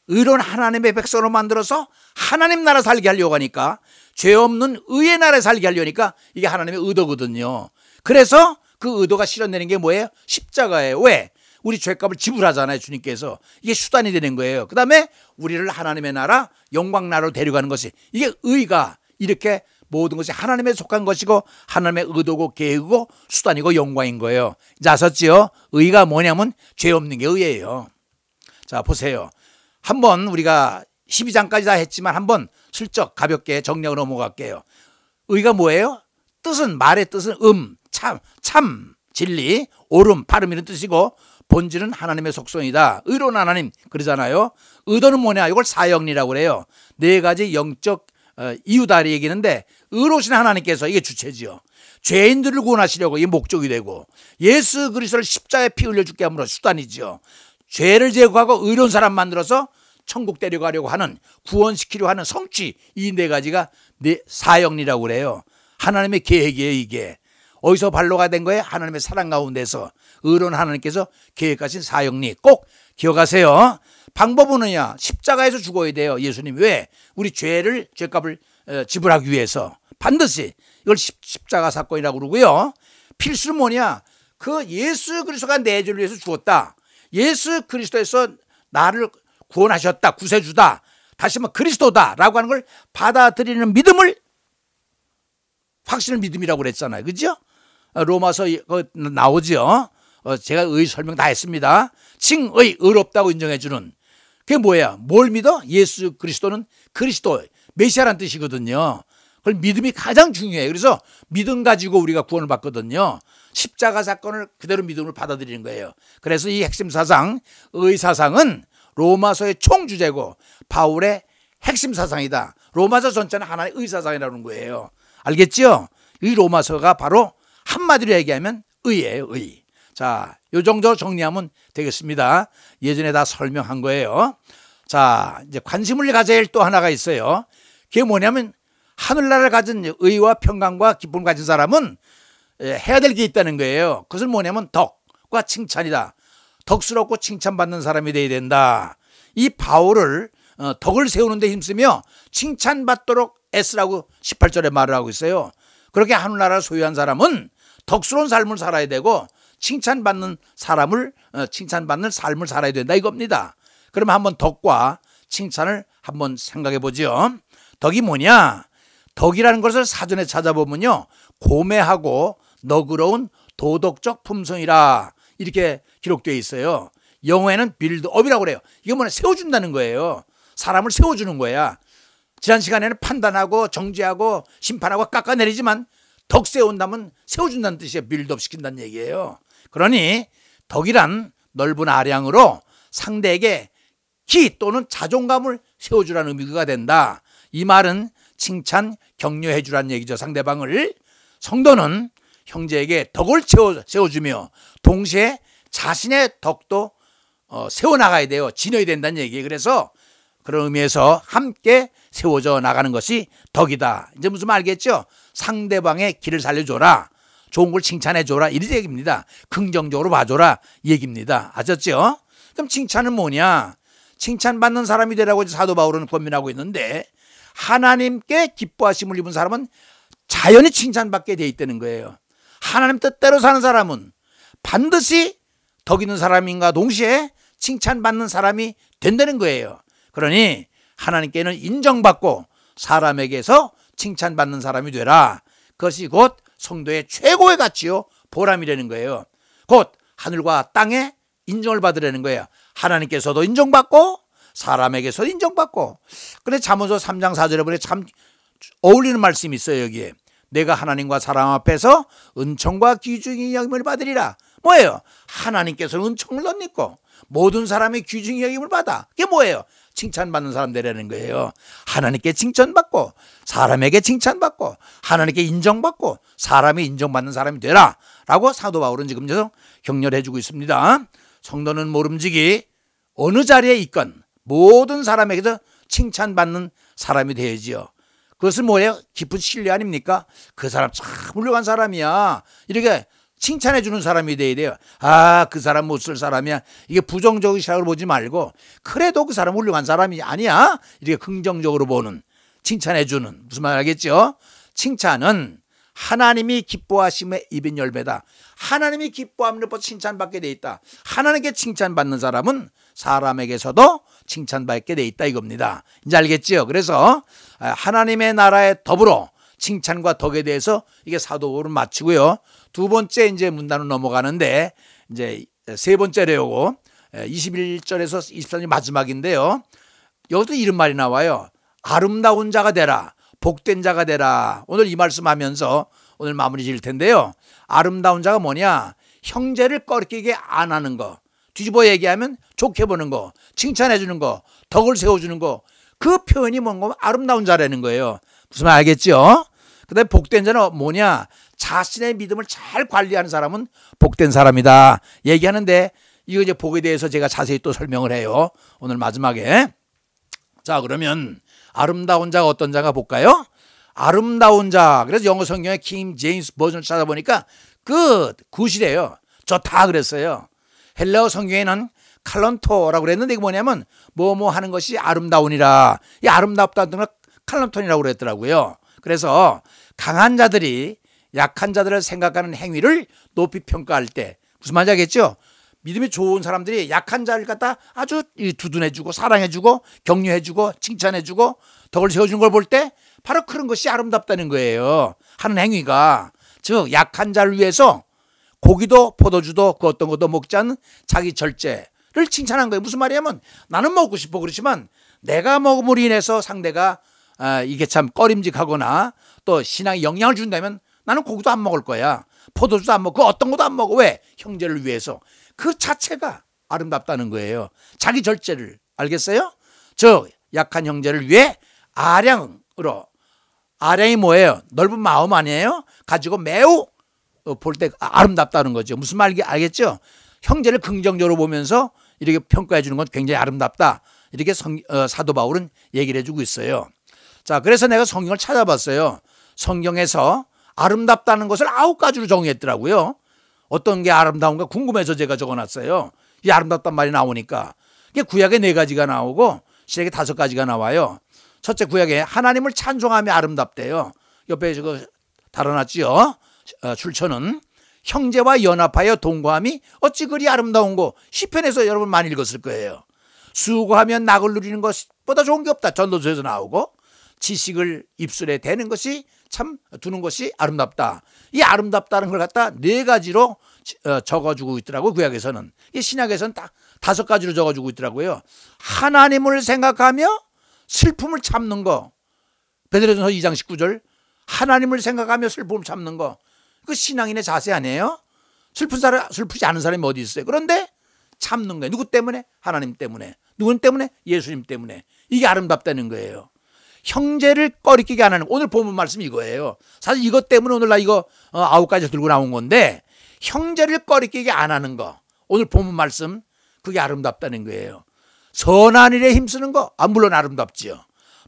의로운 하나님의 백성으로 만들어서 하나님 나라 살게 하려고 하니까, 죄 없는 의의 나라에 살게 하려니까 이게 하나님의 의도거든요. 그래서 그 의도가 실현되는 게 뭐예요? 십자가예요. 왜? 우리 죄값을 지불하잖아요, 주님께서. 이게 수단이 되는 거예요. 그 다음에 우리를 하나님의 나라, 영광 나라로 데려가는 것이, 이게 의가 이렇게 모든 것이 하나님에 속한 것이고 하나님의 의도고 계획이고 수단이고 영광인 거예요. 이제 아셨지요? 의가 뭐냐면 죄 없는 게 의예요. 자, 보세요. 한번 우리가 12장까지 다 했지만 한번 슬쩍 가볍게 정리하고 넘어갈게요. 의가 뭐예요? 뜻은, 말의 뜻은 참, 진리, 옳음, 바름 이런 뜻이고 본질은 하나님의 속성이다. 의로운 하나님 그러잖아요. 의도는 뭐냐? 이걸 사형리라고 그래요. 네 가지 영적 이유다 얘기하는데 의로우신 하나님께서 이게 주체지요. 죄인들을 구원하시려고 이게 목적이 되고 예수 그리스도를 십자가에 피 흘려 죽게 함으로 수단이죠. 죄를 제거하고 의로운 사람 만들어서 천국 데려가려고 하는, 구원시키려고 하는 성취, 이 네 가지가 사형리라고 그래요. 하나님의 계획이에요. 이게 어디서 발로가 된 거예요? 하나님의 사랑 가운데서 의로운 하나님께서 계획하신 사형리 꼭 기억하세요. 방법은 뭐냐? 십자가에서 죽어야 돼요. 예수님. 왜? 우리 죄값을 지불하기 위해서 반드시 이걸 십자가 사건이라고 그러고요. 필수는 뭐냐? 그 예수 그리스도가 내 죄를 위해서 죽었다. 예수 그리스도에서 나를 구원하셨다. 구세주다. 다시 한번 그리스도다라고 하는 걸 받아들이는 믿음을, 확신을 믿음이라고 그랬잖아요. 그죠? 로마서 나오죠. 제가 의 설명 다 했습니다. 칭의, 의롭다고 인정해주는. 그게 뭐야? 뭘 믿어? 예수 그리스도는 그리스도, 메시아란 뜻이거든요. 그걸 믿음이 가장 중요해요. 그래서 믿음 가지고 우리가 구원을 받거든요. 십자가 사건을 그대로 믿음으로 받아들이는 거예요. 그래서 이 핵심 사상, 의 사상은 로마서의 총주제고 바울의 핵심 사상이다. 로마서 전체는 하나의 의 사상이라는 거예요. 알겠죠? 이 로마서가 바로 한마디로 얘기하면 의예요. 의. 자, 요 정도 정리하면 되겠습니다. 예전에 다 설명한 거예요. 자, 이제 관심을 가져야 할 또 하나가 있어요. 그게 뭐냐면 하늘나라를 가진 의와 평강과 기쁨을 가진 사람은 해야 될 게 있다는 거예요. 그것은 뭐냐면 덕과 칭찬이다. 덕스럽고 칭찬받는 사람이 되어야 된다. 이 바울을 덕을 세우는 데 힘쓰며 칭찬받도록 애쓰라고 18절에 말을 하고 있어요. 그렇게 하늘나라를 소유한 사람은 덕스러운 삶을 살아야 되고 칭찬받는 삶을 살아야 된다 이겁니다. 그러면 한번 덕과 칭찬을 한번 생각해 보죠. 덕이 뭐냐? 덕이라는 것을 사전에 찾아보면요, 고매하고 너그러운 도덕적 품성이라 이렇게 기록되어 있어요. 영어에는 빌드업이라고 그래요. 이게 뭐냐? 세워준다는 거예요. 사람을 세워주는 거야. 지난 시간에는 판단하고 정죄하고 심판하고 깎아내리지만 덕 세운다면 세워준다는 뜻이에요. 빌드업 시킨다는 얘기예요. 그러니 덕이란 넓은 아량으로 상대에게 기 또는 자존감을 세워주라는 의미가 된다. 이 말은 칭찬, 격려해 주라는 얘기죠. 상대방을. 성도는 형제에게 덕을 세워주며 동시에 자신의 덕도 세워나가야 돼요. 지녀야 된다는 얘기예요. 그래서 그런 의미에서 함께 세워져 나가는 것이 덕이다. 이제 무슨 말 알겠죠? 상대방의 길을 살려줘라. 좋은 걸 칭찬해줘라. 이런 얘기입니다. 긍정적으로 봐줘라. 얘기입니다. 아셨죠? 그럼 칭찬은 뭐냐? 칭찬받는 사람이 되라고 사도 바울은 권면하고 있는데 하나님께 기뻐하심을 입은 사람은 자연히 칭찬받게 돼 있다는 거예요. 하나님 뜻대로 사는 사람은 반드시 덕 있는 사람인가 동시에 칭찬받는 사람이 된다는 거예요. 그러니 하나님께는 인정받고 사람에게서 칭찬받는 사람이 되라. 그것이 곧 성도의 최고의 가치요 보람이라는 거예요. 곧 하늘과 땅에 인정을 받으라는 거예요. 하나님께서도 인정받고 사람에게서도 인정받고. 그래 잠언서 3장 4절에 보니 참 어울리는 말씀이 있어요. 여기에 내가 하나님과 사람 앞에서 은총과 귀중히 여김을 받으리라. 뭐예요? 하나님께서는 은총을 덧입고 모든 사람이 귀중히 여김을 받아. 그게 뭐예요? 칭찬받는 사람 되라는 거예요. 하나님께 칭찬받고 사람에게 칭찬받고 하나님께 인정받고 사람이 인정받는 사람이 되라 라고 사도 바울은 지금 격려를 해주고 있습니다. 성도는 모름지기 어느 자리에 있건 모든 사람에게서 칭찬받는 사람이 되어야지요. 그것은 뭐예요? 깊은 신뢰 아닙니까? 그 사람 참 훌륭한 사람이야. 이렇게 칭찬해 주는 사람이 돼야 돼요. 아, 그 사람 못 쓸 사람이야. 이게 부정적인 시각으로 보지 말고 그래도 그 사람 훌륭한 사람이 아니야. 이렇게 긍정적으로 보는, 칭찬해 주는. 무슨 말 알겠죠? 칭찬은 하나님이 기뻐하심에 입은 열매다. 하나님이 기뻐하면 칭찬받게 돼 있다. 하나님께 칭찬받는 사람은 사람에게서도 칭찬받게 돼 있다 이겁니다. 이제 알겠지요? 그래서 하나님의 나라에 더불어 칭찬과 덕에 대해서 이게 사도복음을 마치고요. 두 번째 이제 문단으로 넘어가는데 이제 세 번째로 요거 21절에서 24절 마지막인데요. 여기도 이런 말이 나와요. 아름다운 자가 되라. 복된 자가 되라. 오늘 이 말씀하면서 오늘 마무리 지을 텐데요. 아름다운 자가 뭐냐? 형제를 꺼리끼게 안 하는 거. 뒤집어 얘기하면 좋게 보는 거, 칭찬해 주는 거, 덕을 세워주는 거. 그 표현이 뭔가 아름다운 자라는 거예요. 무슨 말 알겠죠? 그 다음에 복된 자는 뭐냐? 자신의 믿음을 잘 관리하는 사람은 복된 사람이다 얘기하는데, 이거 이제 복에 대해서 제가 자세히 또 설명을 해요. 오늘 마지막에. 자, 그러면 아름다운 자가 어떤 자가 볼까요? 아름다운 자. 그래서 영어 성경의 킹 제임스 버전을 찾아보니까 굿이래요. 좋다 그랬어요. 헬라어 성경에는 칼런토라고 그랬는데 이게 뭐냐면 뭐뭐 하는 것이 아름다우니라. 이 아름답다는 걸 칼런톤이라고 그랬더라고요. 그래서 강한 자들이 약한 자들을 생각하는 행위를 높이 평가할 때, 무슨 말인지 알겠죠? 믿음이 좋은 사람들이 약한 자를 갖다 아주 두둔해주고 사랑해주고 격려해주고 칭찬해주고 덕을 세워주는 걸 볼 때 바로 그런 것이 아름답다는 거예요. 하는 행위가. 즉 약한 자를 위해서 고기도 포도주도 그 어떤 것도 먹지 않는 자기 절제를 칭찬한 거예요. 무슨 말이냐면 나는 먹고 싶어 그렇지만 내가 먹음으로 인해서 상대가 이게 참 꺼림직하거나 또 신앙에 영향을 준다면 나는 고기도 안 먹을 거야. 포도주도 안 먹고 어떤 것도 안 먹어. 왜? 형제를 위해서. 그 자체가 아름답다는 거예요. 자기 절제를. 알겠어요? 즉 약한 형제를 위해 아량으로. 아량이 뭐예요? 넓은 마음 아니에요? 가지고 매우 볼 때 아름답다는 거죠. 무슨 말인지 알겠죠? 형제를 긍정적으로 보면서 이렇게 평가해 주는 건 굉장히 아름답다. 이렇게 사도 바울은 얘기를 해주고 있어요. 자, 그래서 내가 성경을 찾아봤어요. 성경에서 아름답다는 것을 9가지로 정의했더라고요. 어떤 게 아름다운가 궁금해서 제가 적어놨어요. 이 아름답단 말이 나오니까. 이게 구약에 4가지가 나오고 신약에 5가지가 나와요. 첫째, 구약에 하나님을 찬송하며 아름답대요. 옆에 저거 달아놨지요. 출처는 형제와 연합하여 동거함이 어찌 그리 아름다운고. 시편에서 여러분 많이 읽었을 거예요. 수고하면 낙을 누리는 것보다 좋은 게 없다. 전도서에서 나오고 지식을 입술에 대는 것이 참 두는 것이 아름답다. 이 아름답다는 걸 갖다 4가지로 적어주고 있더라고요. 구약에서는. 이 신약에서는 딱 5가지로 적어주고 있더라고요. 하나님을 생각하며 슬픔을 참는 거. 베드로전서 2장 19절. 하나님을 생각하며 슬픔을 참는 거. 그 신앙인의 자세 아니에요? 슬프지 않은 사람이 어디 있어요? 그런데 참는 거예요. 누구 때문에? 하나님 때문에. 누구 때문에? 예수님 때문에. 이게 아름답다는 거예요. 형제를 꺼리끼게 안 하는, 오늘 본문 말씀이 이거예요. 사실 이것 때문에 오늘 나 이거 9가지 들고 나온 건데, 형제를 꺼리끼게 안 하는 거, 오늘 본문 말씀, 그게 아름답다는 거예요. 선한 일에 힘쓰는 거, 물론 아름답지요.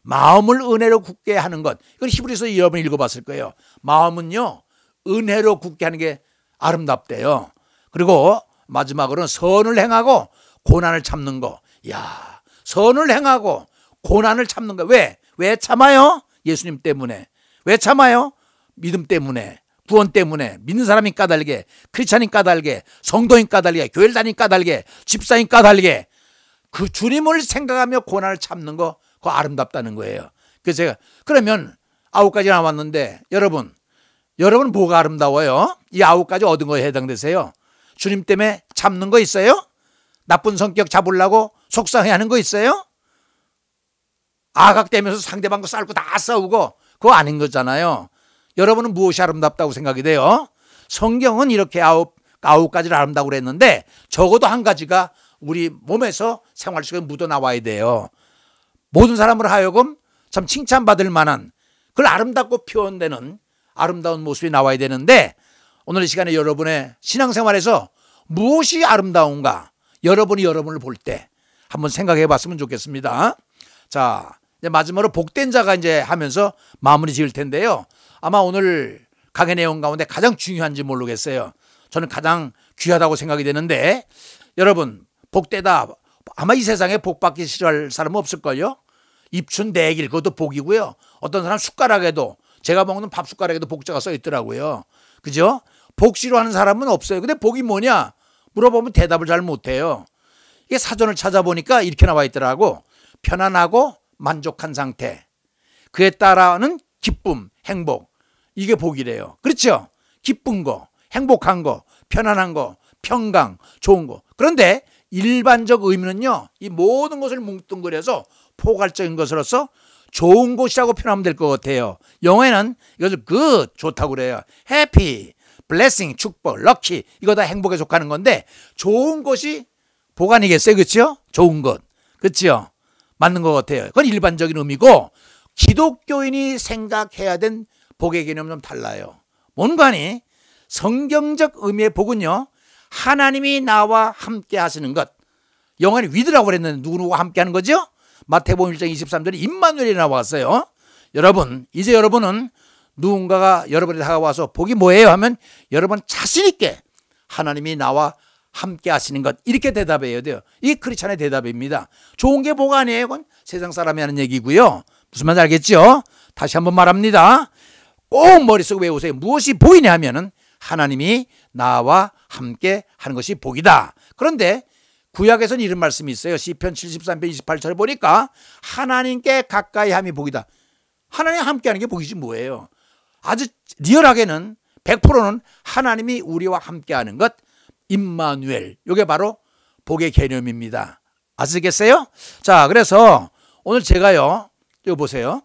마음을 은혜로 굳게 하는 것, 이건 히브리서 여러분 읽어봤을 거예요. 마음은요 은혜로 굳게 하는 게 아름답대요. 그리고 마지막으로는 선을 행하고 고난을 참는 거. 야, 선을 행하고 고난을 참는 거. 왜 참아요? 예수님 때문에. 왜 참아요? 믿음 때문에, 구원 때문에. 믿는 사람이 까닭에, 크리스찬이 까닭에, 성도인 까닭에, 교회를 다닌 까닭에, 집사인 까닭에 그 주님을 생각하며 고난을 참는 거, 그거 아름답다는 거예요. 그래서 제가 그러면 9가지 나왔는데 여러분 뭐가 아름다워요? 이 9가지 얻은 거에 해당되세요? 주님 때문에 참는 거 있어요? 나쁜 성격 잡으려고 속상해하는 거 있어요? 아각대면서 상대방과 싸우고 다 싸우고 그거 아닌 거잖아요. 여러분은 무엇이 아름답다고 생각이 돼요? 성경은 이렇게 9가지를 아름다고 그랬는데 적어도 한 가지가 우리 몸에서 생활 속에 묻어 나와야 돼요. 모든 사람을 하여금 참 칭찬받을 만한, 그걸 아름답고 표현되는 아름다운 모습이 나와야 되는데, 오늘 이 시간에 여러분의 신앙생활에서 무엇이 아름다운가, 여러분이 여러분을 볼 때 한번 생각해 봤으면 좋겠습니다. 자, 이제 마지막으로 복된 자가 이제 하면서 마무리 지을 텐데요. 아마 오늘 강의 내용 가운데 가장 중요한지 모르겠어요. 저는 가장 귀하다고 생각이 되는데, 여러분 복되다, 아마 이 세상에 복 받기 싫어할 사람은 없을걸요. 입춘 대길, 그것도 복이고요. 어떤 사람 숟가락에도 제가 먹는 밥 숟가락에도 복자가 써 있더라고요. 그죠? 복 싫어하는 사람은 없어요. 근데 복이 뭐냐 물어보면 대답을 잘 못해요. 이게 사전을 찾아보니까 이렇게 나와 있더라고. 편안하고 만족한 상태, 그에 따라는 기쁨, 행복, 이게 복이래요. 그렇죠? 기쁜 거, 행복한 거, 편안한 거, 평강, 좋은 거. 그런데 일반적 의미는요, 이 모든 것을 뭉뚱그려서 포괄적인 것으로서 좋은 곳이라고 표현하면 될 것 같아요. 영어에는 이것을 good, 좋다고 그래요. happy, blessing, 축복, lucky, 이거 다 행복에 속하는 건데 좋은 것이 복 아니겠어요? 그렇죠? 좋은 것. 그렇죠? 맞는 것 같아요. 그건 일반적인 의미고 기독교인이 생각해야 된 복의 개념은 좀 달라요. 뭔가니 성경적 의미의 복은요, 하나님이 나와 함께 하시는 것. 영어는 with라고 그랬는데 누구누구와 함께 하는 거죠? 마태복음 1장 23절에 임마누엘이 나왔어요. 여러분, 이제 여러분은 누군가가 여러분이 다가와서 복이 뭐예요? 하면 여러분 자신 있게 하나님이 나와 함께 하시는 것, 이렇게 대답해야 돼요. 이게 크리스찬의 대답입니다. 좋은 게 복 아니에요? 그건 세상 사람이 하는 얘기고요. 무슨 말인지 알겠죠? 다시 한번 말합니다. 꼭 머릿속에 외우세요. 무엇이 복이냐 하면은 하나님이 나와 함께 하는 것이 복이다. 그런데 구약에서는 이런 말씀이 있어요. 시편 73편 28절을 보니까 하나님께 가까이 함이 복이다. 하나님 함께 하는 게 복이지 뭐예요. 아주 리얼하게는 100%는 하나님이 우리와 함께 하는 것, 임마누엘, 이게 바로 복의 개념입니다. 아시겠어요? 자, 그래서 오늘 제가요, 이거 보세요.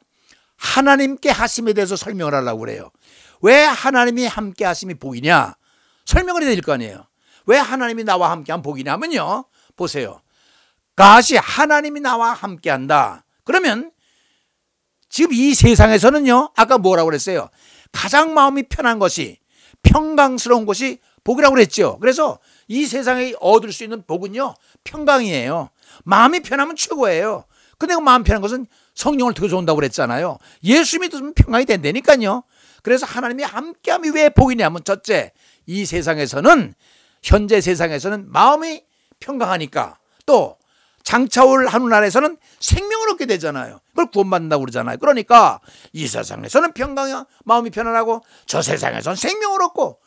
하나님께 하심에 대해서 설명을 하려고 그래요. 왜 하나님이 함께 하심이 복이냐? 설명을 해야 될 거 아니에요. 왜 하나님이 나와 함께 한 복이냐 하면요, 보세요. 가시 하나님이 나와 함께 한다. 그러면 지금 이 세상에서는요, 아까 뭐라고 그랬어요? 가장 마음이 편한 것이, 평강스러운 것이 복이라고 그랬죠. 그래서 이 세상에 얻을 수 있는 복은요, 평강이에요. 마음이 편하면 최고예요. 근데 그 마음 편한 것은 성령을 통해서 온다고 그랬잖아요. 예수 믿으면 평강이 된다니까요. 그래서 하나님이 함께함이 왜 복이냐면, 첫째, 이 세상에서는, 현재 세상에서는 마음이 평강하니까, 또 장차 올 하늘나라에서는 생명을 얻게 되잖아요. 그걸 구원받는다고 그러잖아요. 그러니까 이 세상에서는 평강이야, 마음이 편안하고, 저 세상에서는 생명을 얻고,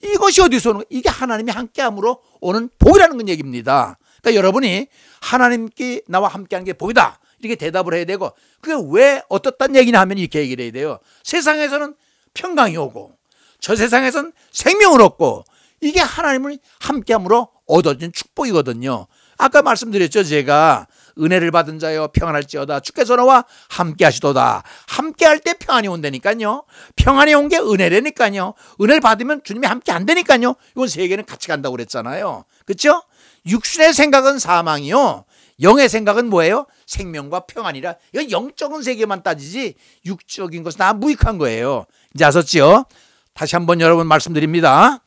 이것이 어디서 오는 거예요? 이게 하나님이 함께함으로 오는 복이라는 건 얘기입니다. 그러니까 여러분이 하나님께 나와 함께하는 게 복이다, 이렇게 대답을 해야 되고, 그게 왜 어떻다는 얘기냐 하면 이렇게 얘기를 해야 돼요. 세상에서는 평강이 오고 저 세상에서는 생명을 얻고, 이게 하나님을 함께함으로 얻어진 축복이거든요. 아까 말씀드렸죠. 제가 은혜를 받은 자여 평안할지어다 주께서 너와 함께하시도다. 함께할 때 평안이 온다니까요. 평안이 온 게 은혜라니까요. 은혜를 받으면 주님이 함께 안 되니까요. 이건 세계는 같이 간다고 그랬잖아요. 그렇죠? 육신의 생각은 사망이요, 영의 생각은 뭐예요? 생명과 평안이라. 이건 영적인 세계만 따지지 육적인 것은 다 무익한 거예요. 이제 아셨죠? 다시 한번 여러분 말씀드립니다.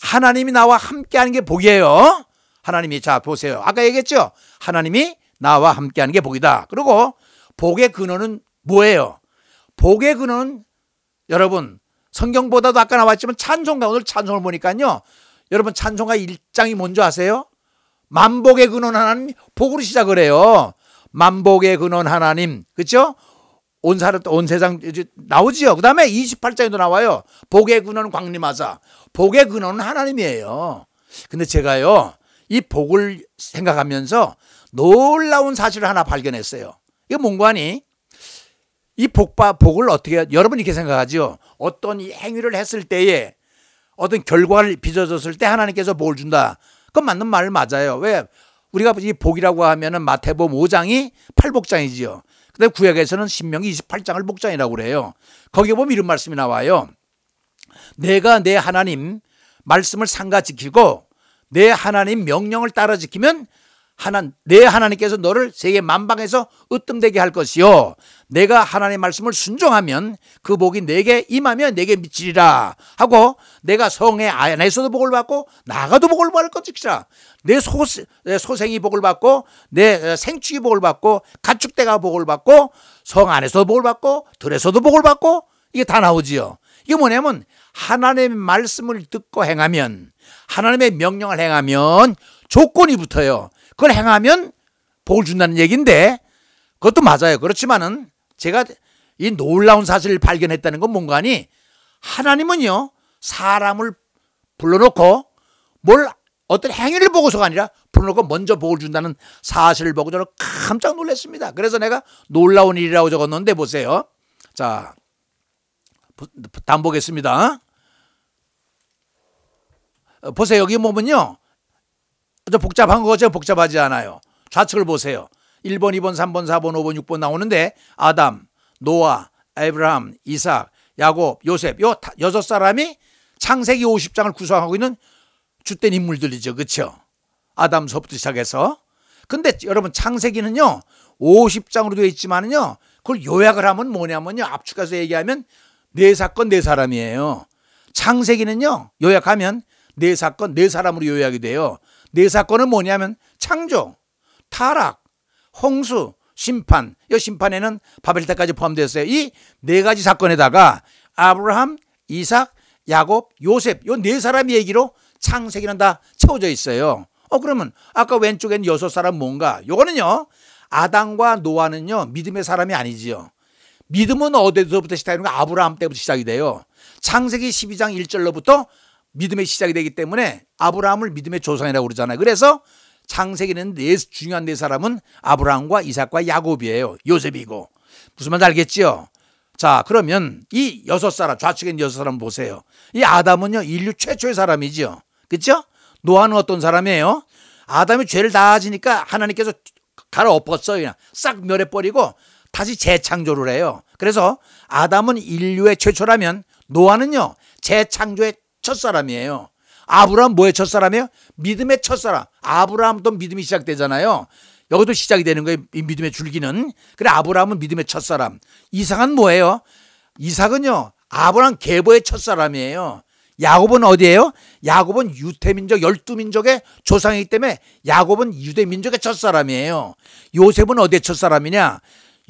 하나님이 나와 함께하는 게 복이에요. 하나님이, 자 보세요. 아까 얘기했죠? 하나님이 나와 함께하는 게 복이다. 그리고 복의 근원은 뭐예요? 복의 근원은 여러분 성경보다도 아까 나왔지만 찬송가, 오늘 찬송을 보니까요, 여러분 찬송가 1장이 뭔지 아세요? 만복의 근원 하나님, 복으로 시작을 해요. 만복의 근원 하나님, 그렇죠? 온 세상 나오지요. 그 다음에 28장에도 나와요. 복의 근원 광림하사. 복의 근원은 하나님이에요. 근데 제가요, 이 복을 생각하면서 놀라운 사실을 하나 발견했어요. 이게 뭔가 하니, 이 복을 어떻게, 여러분 이렇게 생각하죠. 어떤 이 행위를 했을 때에 어떤 결과를 빚어졌을 때 하나님께서 복을 준다. 그건 맞는 말 맞아요. 왜? 우리가 이 복이라고 하면은 마태복음 5장이 팔복장이지요. 그다음에 구약에서는 신명기 28장을 복장이라고 그래요. 거기에 보면 이런 말씀이 나와요. 내가 내 하나님 말씀을 삼가 지키고 내 하나님 명령을 따라 지키면 내 하나님께서 너를 세계 만방에서 으뜸되게 할 것이요, 내가 하나님의 말씀을 순종하면 그 복이 내게 임하며 내게 미치리라 하고, 내가 성의 안에서도 복을 받고 나가도 복을 받을 것이라. 내 소생이 복을 받고 내 생축이 복을 받고 가축대가 복을 받고 성 안에서도 복을 받고 들에서도 복을 받고, 이게 다 나오지요. 이게 뭐냐면 하나님의 말씀을 듣고 행하면, 하나님의 명령을 행하면 조건이 붙어요. 그걸 행하면 복을 준다는 얘기인데, 그것도 맞아요. 그렇지만은 제가 이 놀라운 사실을 발견했다는 건 뭔가 하니 하나님은요 사람을 불러놓고 뭘 어떤 행위를 보고서가 아니라 불러놓고 먼저 복을 준다는 사실을 보고 저는 깜짝 놀랐습니다. 그래서 내가 놀라운 일이라고 적었는데 보세요. 자, 다음 보겠습니다. 보세요. 여기 보면요. 저 복잡한 거죠. 복잡하지 않아요. 좌측을 보세요. 1번, 2번, 3번, 4번, 5번, 6번 나오는데 아담, 노아, 아브라함, 이삭, 야곱, 요셉 요 6사람이 창세기 50장을 구성하고 있는 주된 인물들이죠. 그렇죠? 아담서부터 시작해서. 근데 여러분 창세기는요 50장으로 되어 있지만은요 그걸 요약을 하면 뭐냐면요 압축해서 얘기하면 네 사건 네 사람이에요. 창세기는요 요약하면 네 사건 네 사람으로 요약이 돼요. 네 사건은 뭐냐면 창조, 타락, 홍수, 심판. 이 심판에는 바벨 때까지 포함되었어요. 이 네 가지 사건에다가 아브라함, 이삭, 야곱, 요셉 이 네 사람 얘기로 창세기는 다 채워져 있어요. 그러면 아까 왼쪽엔 6사람 뭔가? 요거는요 아담과 노아는요 믿음의 사람이 아니지요. 믿음은 어디서부터 시작되는 거? 아브라함 때부터 시작이 돼요. 창세기 12장 1절로부터 믿음의 시작이 되기 때문에 아브라함을 믿음의 조상이라고 그러잖아요. 그래서 창세기는 중요한 네 사람은 아브라함과 이삭과 야곱이에요. 요셉이고. 무슨 말인지 알겠지요? 자, 그러면 이 6사람, 좌측엔 6사람 보세요. 이 아담은요 인류 최초의 사람이죠. 그렇죠? 노아는 어떤 사람이에요? 아담이 죄를 다 지니까 하나님께서 갈아엎었어요. 그냥 싹 멸해버리고 다시 재창조를 해요. 그래서 아담은 인류의 최초라면 노아는요 재창조의 첫사람이에요. 아브라함 뭐의 첫사람이에요? 믿음의 첫사람. 아브라함도 믿음이 시작되잖아요. 여기도 시작이 되는 거예요. 이 믿음의 줄기는. 그래 아브라함은 믿음의 첫사람. 이삭은 뭐예요? 이삭은요 아브라함 계보의 첫사람이에요. 야곱은 어디예요? 야곱은 유대민족 12민족의 조상이기 때문에 야곱은 유대민족의 첫사람이에요. 요셉은 어디의 첫사람이냐?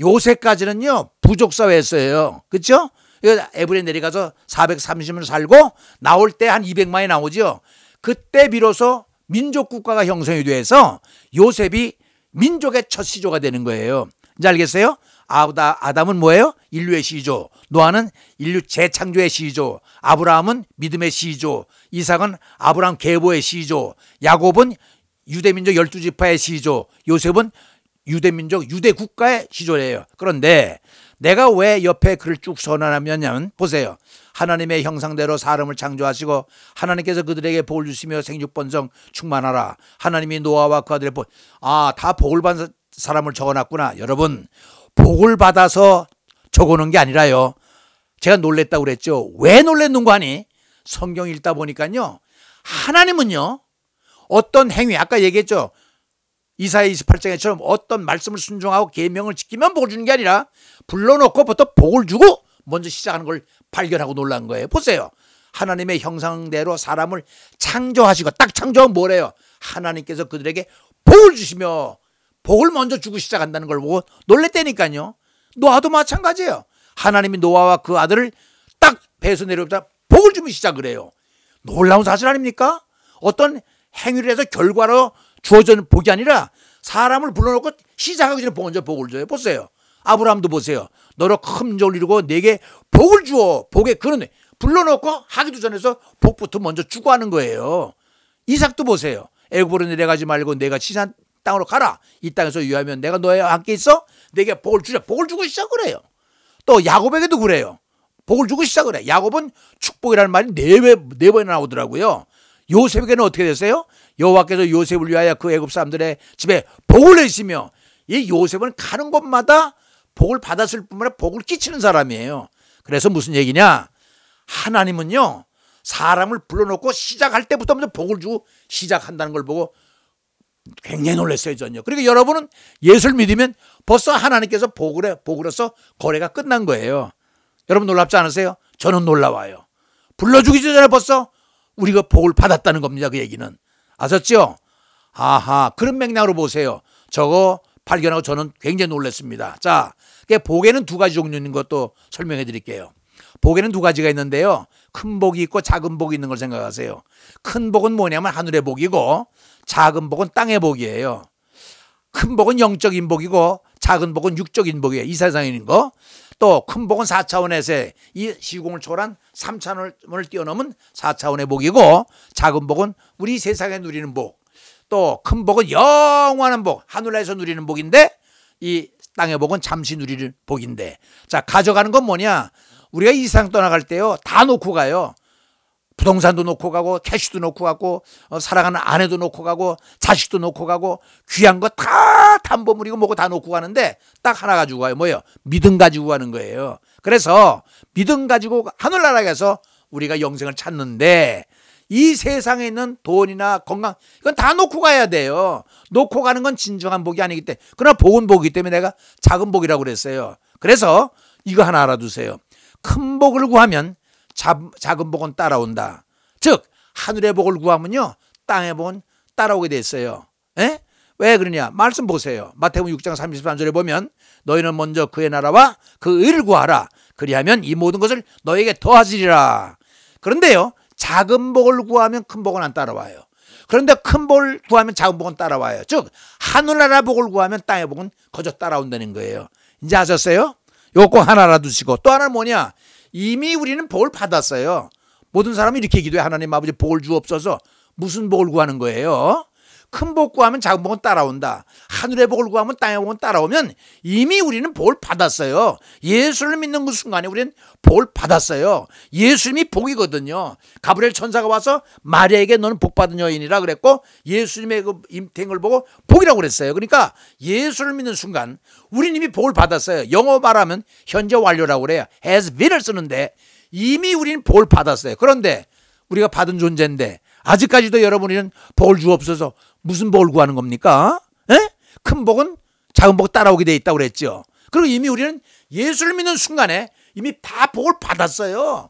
요셉까지는요 부족사회였어요. 그렇죠? 에브리에 내려가서 430년 살고 나올 때 한 200만이 나오죠. 그때 비로소 민족 국가가 형성이 돼서 요셉이 민족의 첫 시조가 되는 거예요. 이제 알겠어요? 아담은 뭐예요? 인류의 시조. 노아는 인류 재창조의 시조. 아브라함은 믿음의 시조. 이삭은 아브라함 계보의 시조. 야곱은 유대민족 12지파의 시조. 요셉은 유대민족 유대국가의 시조예요. 그런데 내가 왜 옆에 글을 쭉 선언하면 보세요. 하나님의 형상대로 사람을 창조하시고 하나님께서 그들에게 복을 주시며 생육번성 충만하라. 하나님이 노아와 그 아들의 다 복을 받은 사람을 적어놨구나. 여러분 복을 받아서 적어놓은 게 아니라요. 제가 놀랬다고 그랬죠. 왜 놀랬는가 하니 성경 읽다 보니까요. 하나님은요. 어떤 행위 아까 얘기했죠. 이사야 28장에처럼 어떤 말씀을 순종하고 계명을 지키면 복을 주는 게 아니라 불러놓고 부터 복을 주고 먼저 시작하는 걸 발견하고 놀란 거예요. 보세요. 하나님의 형상대로 사람을 창조하시고 딱 창조하면 뭐래요? 하나님께서 그들에게 복을 주시며 복을 먼저 주고 시작한다는 걸 보고 놀랬다니까요. 노아도 마찬가지예요. 하나님이 노아와 그 아들을 딱 배에서 내려오자 복을 주면 시작을 해요. 놀라운 사실 아닙니까? 어떤 행위를 해서 결과로 주어지는 복이 아니라 사람을 불러놓고 시작하기 전에 먼저 복을 줘요. 보세요. 아브라함도 보세요. 너로 큰 민족을 이루고 내게 복을 주어. 복의 그런 불러놓고 하기도 전에서 복부터 먼저 주고 하는 거예요. 이삭도 보세요. 애굽으로 내려가지 말고 내가 지산 땅으로 가라. 이 땅에서 유하면 내가 너와 함께 있어. 내게 복을 주자. 복을 주고 시작을 해요. 또 야곱에게도 그래요. 복을 주고 시작을 해. 야곱은 축복이라는 말이 네 번이나 나오더라고요. 요셉에게는 어떻게 됐어요? 여호와께서 요셉을 위하여 그 애굽 사람들의 집에 복을 내시며 이 요셉은 가는 곳마다 복을 받았을 뿐만 아니라 복을 끼치는 사람이에요. 그래서 무슨 얘기냐? 하나님은요 사람을 불러놓고 시작할 때부터 먼저 복을 주고 시작한다는 걸 보고 굉장히 놀랐어요. 전요. 그리고 여러분은 예수를 믿으면 벌써 하나님께서 복으로서 거래가 끝난 거예요. 여러분 놀랍지 않으세요? 저는 놀라워요. 불러주기 전에 벌써 우리가 복을 받았다는 겁니다. 그 얘기는. 아셨죠? 아하, 그런 맥락으로 보세요. 저거 발견하고 저는 굉장히 놀랐습니다. 자, 복에는 두 가지 종류 있는 것도 설명해 드릴게요. 복에는 두 가지가 있는데요. 큰 복이 있고 작은 복이 있는 걸 생각하세요. 큰 복은 뭐냐면 하늘의 복이고 작은 복은 땅의 복이에요. 큰 복은 영적인 복이고 작은 복은 육적인 복이에요. 이 세상에 있는 거. 또 큰 복은 4차원에서의 이 시공을 초월한 3차원을 뛰어넘은 4차원의 복이고, 작은 복은 우리 세상에 누리는 복, 또 큰 복은 영원한 복, 하늘나라에서 누리는 복인데, 이 땅의 복은 잠시 누리는 복인데, 자, 가져가는 건 뭐냐? 우리가 이 세상 떠나갈 때요, 다 놓고 가요. 부동산도 놓고 가고, 캐시도 놓고 가고, 사랑하는 아내도 놓고 가고, 자식도 놓고 가고, 귀한 거 다 담보물이고 뭐고 다 놓고 가는데 딱 하나 가지고 가요. 뭐예요? 믿음 가지고 가는 거예요. 그래서 믿음 가지고 하늘나라에 가서 우리가 영생을 찾는데, 이 세상에 있는 돈이나 건강, 이건 다 놓고 가야 돼요. 놓고 가는 건 진정한 복이 아니기 때문에. 그러나 복은 복이기 때문에 내가 작은 복이라고 그랬어요. 그래서 이거 하나 알아두세요. 큰 복을 구하면 작은 복은 따라온다. 즉 하늘의 복을 구하면요, 땅의 복은 따라오게 됐어요. 에? 왜 그러냐? 말씀 보세요. 마태복음 6장 33절에 보면 너희는 먼저 그의 나라와 그 의를 구하라. 그리하면 이 모든 것을 너에게 더하시리라. 그런데요, 작은 복을 구하면 큰 복은 안 따라와요. 그런데 큰 복을 구하면 작은 복은 따라와요. 즉 하늘나라 복을 구하면 땅의 복은 거저 따라온다는 거예요. 이제 아셨어요? 요거 꼭 하나 알아두시고, 또 하나는 뭐냐? 이미 우리는 복을 받았어요. 모든 사람이 이렇게 기도해. 하나님 아버지 복을 주옵소서. 무슨 복을 구하는 거예요? 큰 복 구하면 작은 복은 따라온다. 하늘의 복을 구하면 땅의 복은 따라오면 이미 우리는 복을 받았어요. 예수를 믿는 그 순간에 우리는 복을 받았어요. 예수님이 복이거든요. 가브리엘 천사가 와서 마리아에게 너는 복받은 여인이라 그랬고, 예수님의 그 된 걸 보고 복이라고 그랬어요. 그러니까 예수를 믿는 순간 우리는 이미 복을 받았어요. 영어 말하면 현재 완료라고 그래요. has been을 쓰는데 이미 우리는 복을 받았어요. 그런데 우리가 받은 존재인데 아직까지도 여러분이는 복을 주옵소서. 무슨 복을 구하는 겁니까? 에? 큰 복은 작은 복 따라오게 돼 있다고 그랬죠. 그리고 이미 우리는 예수를 믿는 순간에 이미 다 복을 받았어요.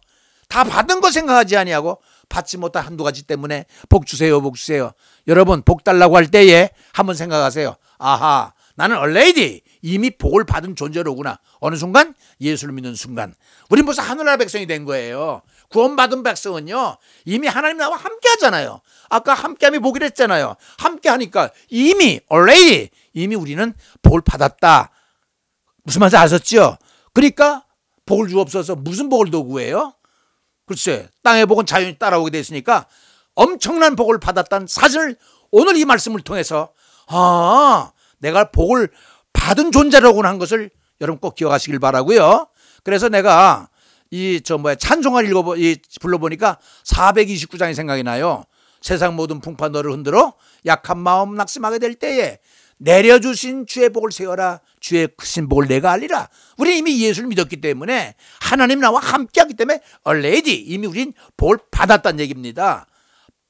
다 받은 거 생각하지 아니하고 받지 못한 한두 가지 때문에 복 주세요, 복 주세요. 여러분 복 달라고 할 때에 한번 생각하세요. 아하, 나는 already 이미 복을 받은 존재로구나. 어느 순간? 예수를 믿는 순간. 우린 벌써 하늘나라 백성이 된 거예요. 구원받은 백성은요, 이미 하나님 나와 함께 하잖아요. 아까 함께함이 복이라 했잖아요. 함께 하니까 이미 already 이미 우리는 복을 받았다. 무슨 말인지 아셨죠? 그러니까 복을 주옵소서. 무슨 복을 더 구해요? 글쎄, 땅의 복은 자연히 따라오게 됐으니까 엄청난 복을 받았다는 사실을 오늘 이 말씀을 통해서, 내가 복을 받은 존재라고 하는 것을 여러분 꼭 기억하시길 바라고요. 그래서 내가 찬송가를 불러보니까 429장이 생각이 나요. 세상 모든 풍파 너를 흔들어 약한 마음 낙심하게 될 때에 내려주신 주의 복을 세워라. 주의 크신 복을 내가 알리라. 우리 이미 예수를 믿었기 때문에 하나님 나와 함께하기 때문에 already 이미 우린 복을 받았다는 얘기입니다.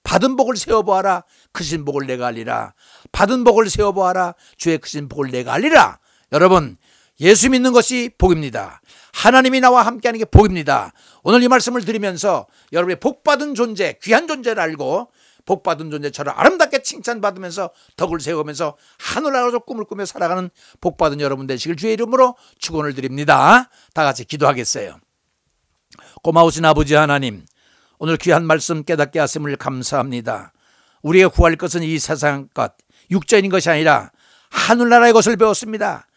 받은 복을 세워보아라. 크신 복을 내가 알리라. 받은 복을 세워보아라. 주의 크신 복을 내가 알리라. 여러분, 예수 믿는 것이 복입니다. 하나님이 나와 함께하는 게 복입니다. 오늘 이 말씀을 드리면서 여러분의 복받은 존재, 귀한 존재를 알고 복받은 존재처럼 아름답게 칭찬받으면서 덕을 세우면서 하늘나라로 꿈을 꾸며 살아가는 복받은 여러분 되시길 주의 이름으로 축원을 드립니다. 다 같이 기도하겠어요. 고마우신 아버지 하나님, 오늘 귀한 말씀 깨닫게 하심을 감사합니다. 우리가 구할 것은 이 세상 것, 육적인 것이 아니라 하늘나라의 것을 배웠습니다.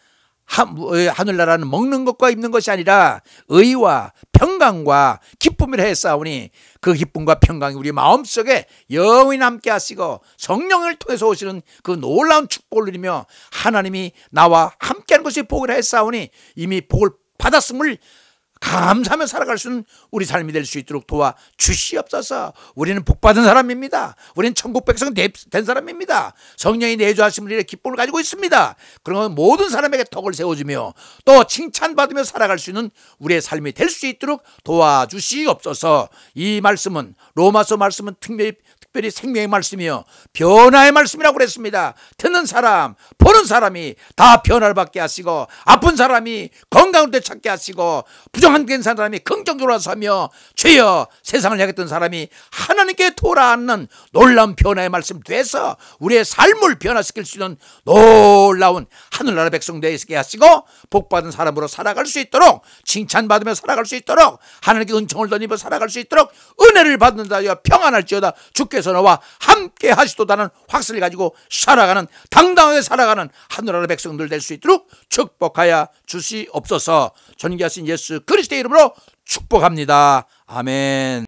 하늘나라는 먹는 것과 입는 것이 아니라 의와 평강과 기쁨이라 했사오니 그 기쁨과 평강이 우리 마음속에 영원히 남게 하시고 성령을 통해서 오시는 그 놀라운 축복을 누리며 하나님이 나와 함께하는 것이 복이라 했사오니 이미 복을 받았음을 감사하며 살아갈 수 있는 우리 삶이 될 수 있도록 도와 주시옵소서. 우리는 복받은 사람입니다. 우리는 천국 백성 된 사람입니다. 성령이 내주하심을 이래 기쁨을 가지고 있습니다. 그런 모든 사람에게 덕을 세워주며 또 칭찬받으며 살아갈 수 있는 우리의 삶이 될 수 있도록 도와주시옵소서. 이 말씀은 로마서 말씀은 특별히 생명의 말씀이요 변화의 말씀이라고 그랬습니다. 듣는 사람, 보는 사람이 다 변화를 받게 하시고 아픈 사람이 건강을 되찾게 하시고 부정한 사람이 긍정적으로 서며 죄여 세상을 향했던 사람이 하나님께 돌아앉는 놀라운 변화의 말씀 돼서 우리의 삶을 변화시킬 수 있는 놀라운 하늘나라 백성 되게 하시고 복받은 사람으로 살아갈 수 있도록 칭찬받으며 살아갈 수 있도록 하나님께 은총을 덧입어 살아갈 수 있도록 은혜를 받는 자여 평안할지어다. 주께서 주께서 너와 함께 하시도다는 확신을 가지고 살아가는, 당당하게 살아가는 하늘나라 백성들 될 수 있도록 축복하여 주시옵소서. 존귀하신 예수 그리스도의 이름으로 축복합니다. 아멘.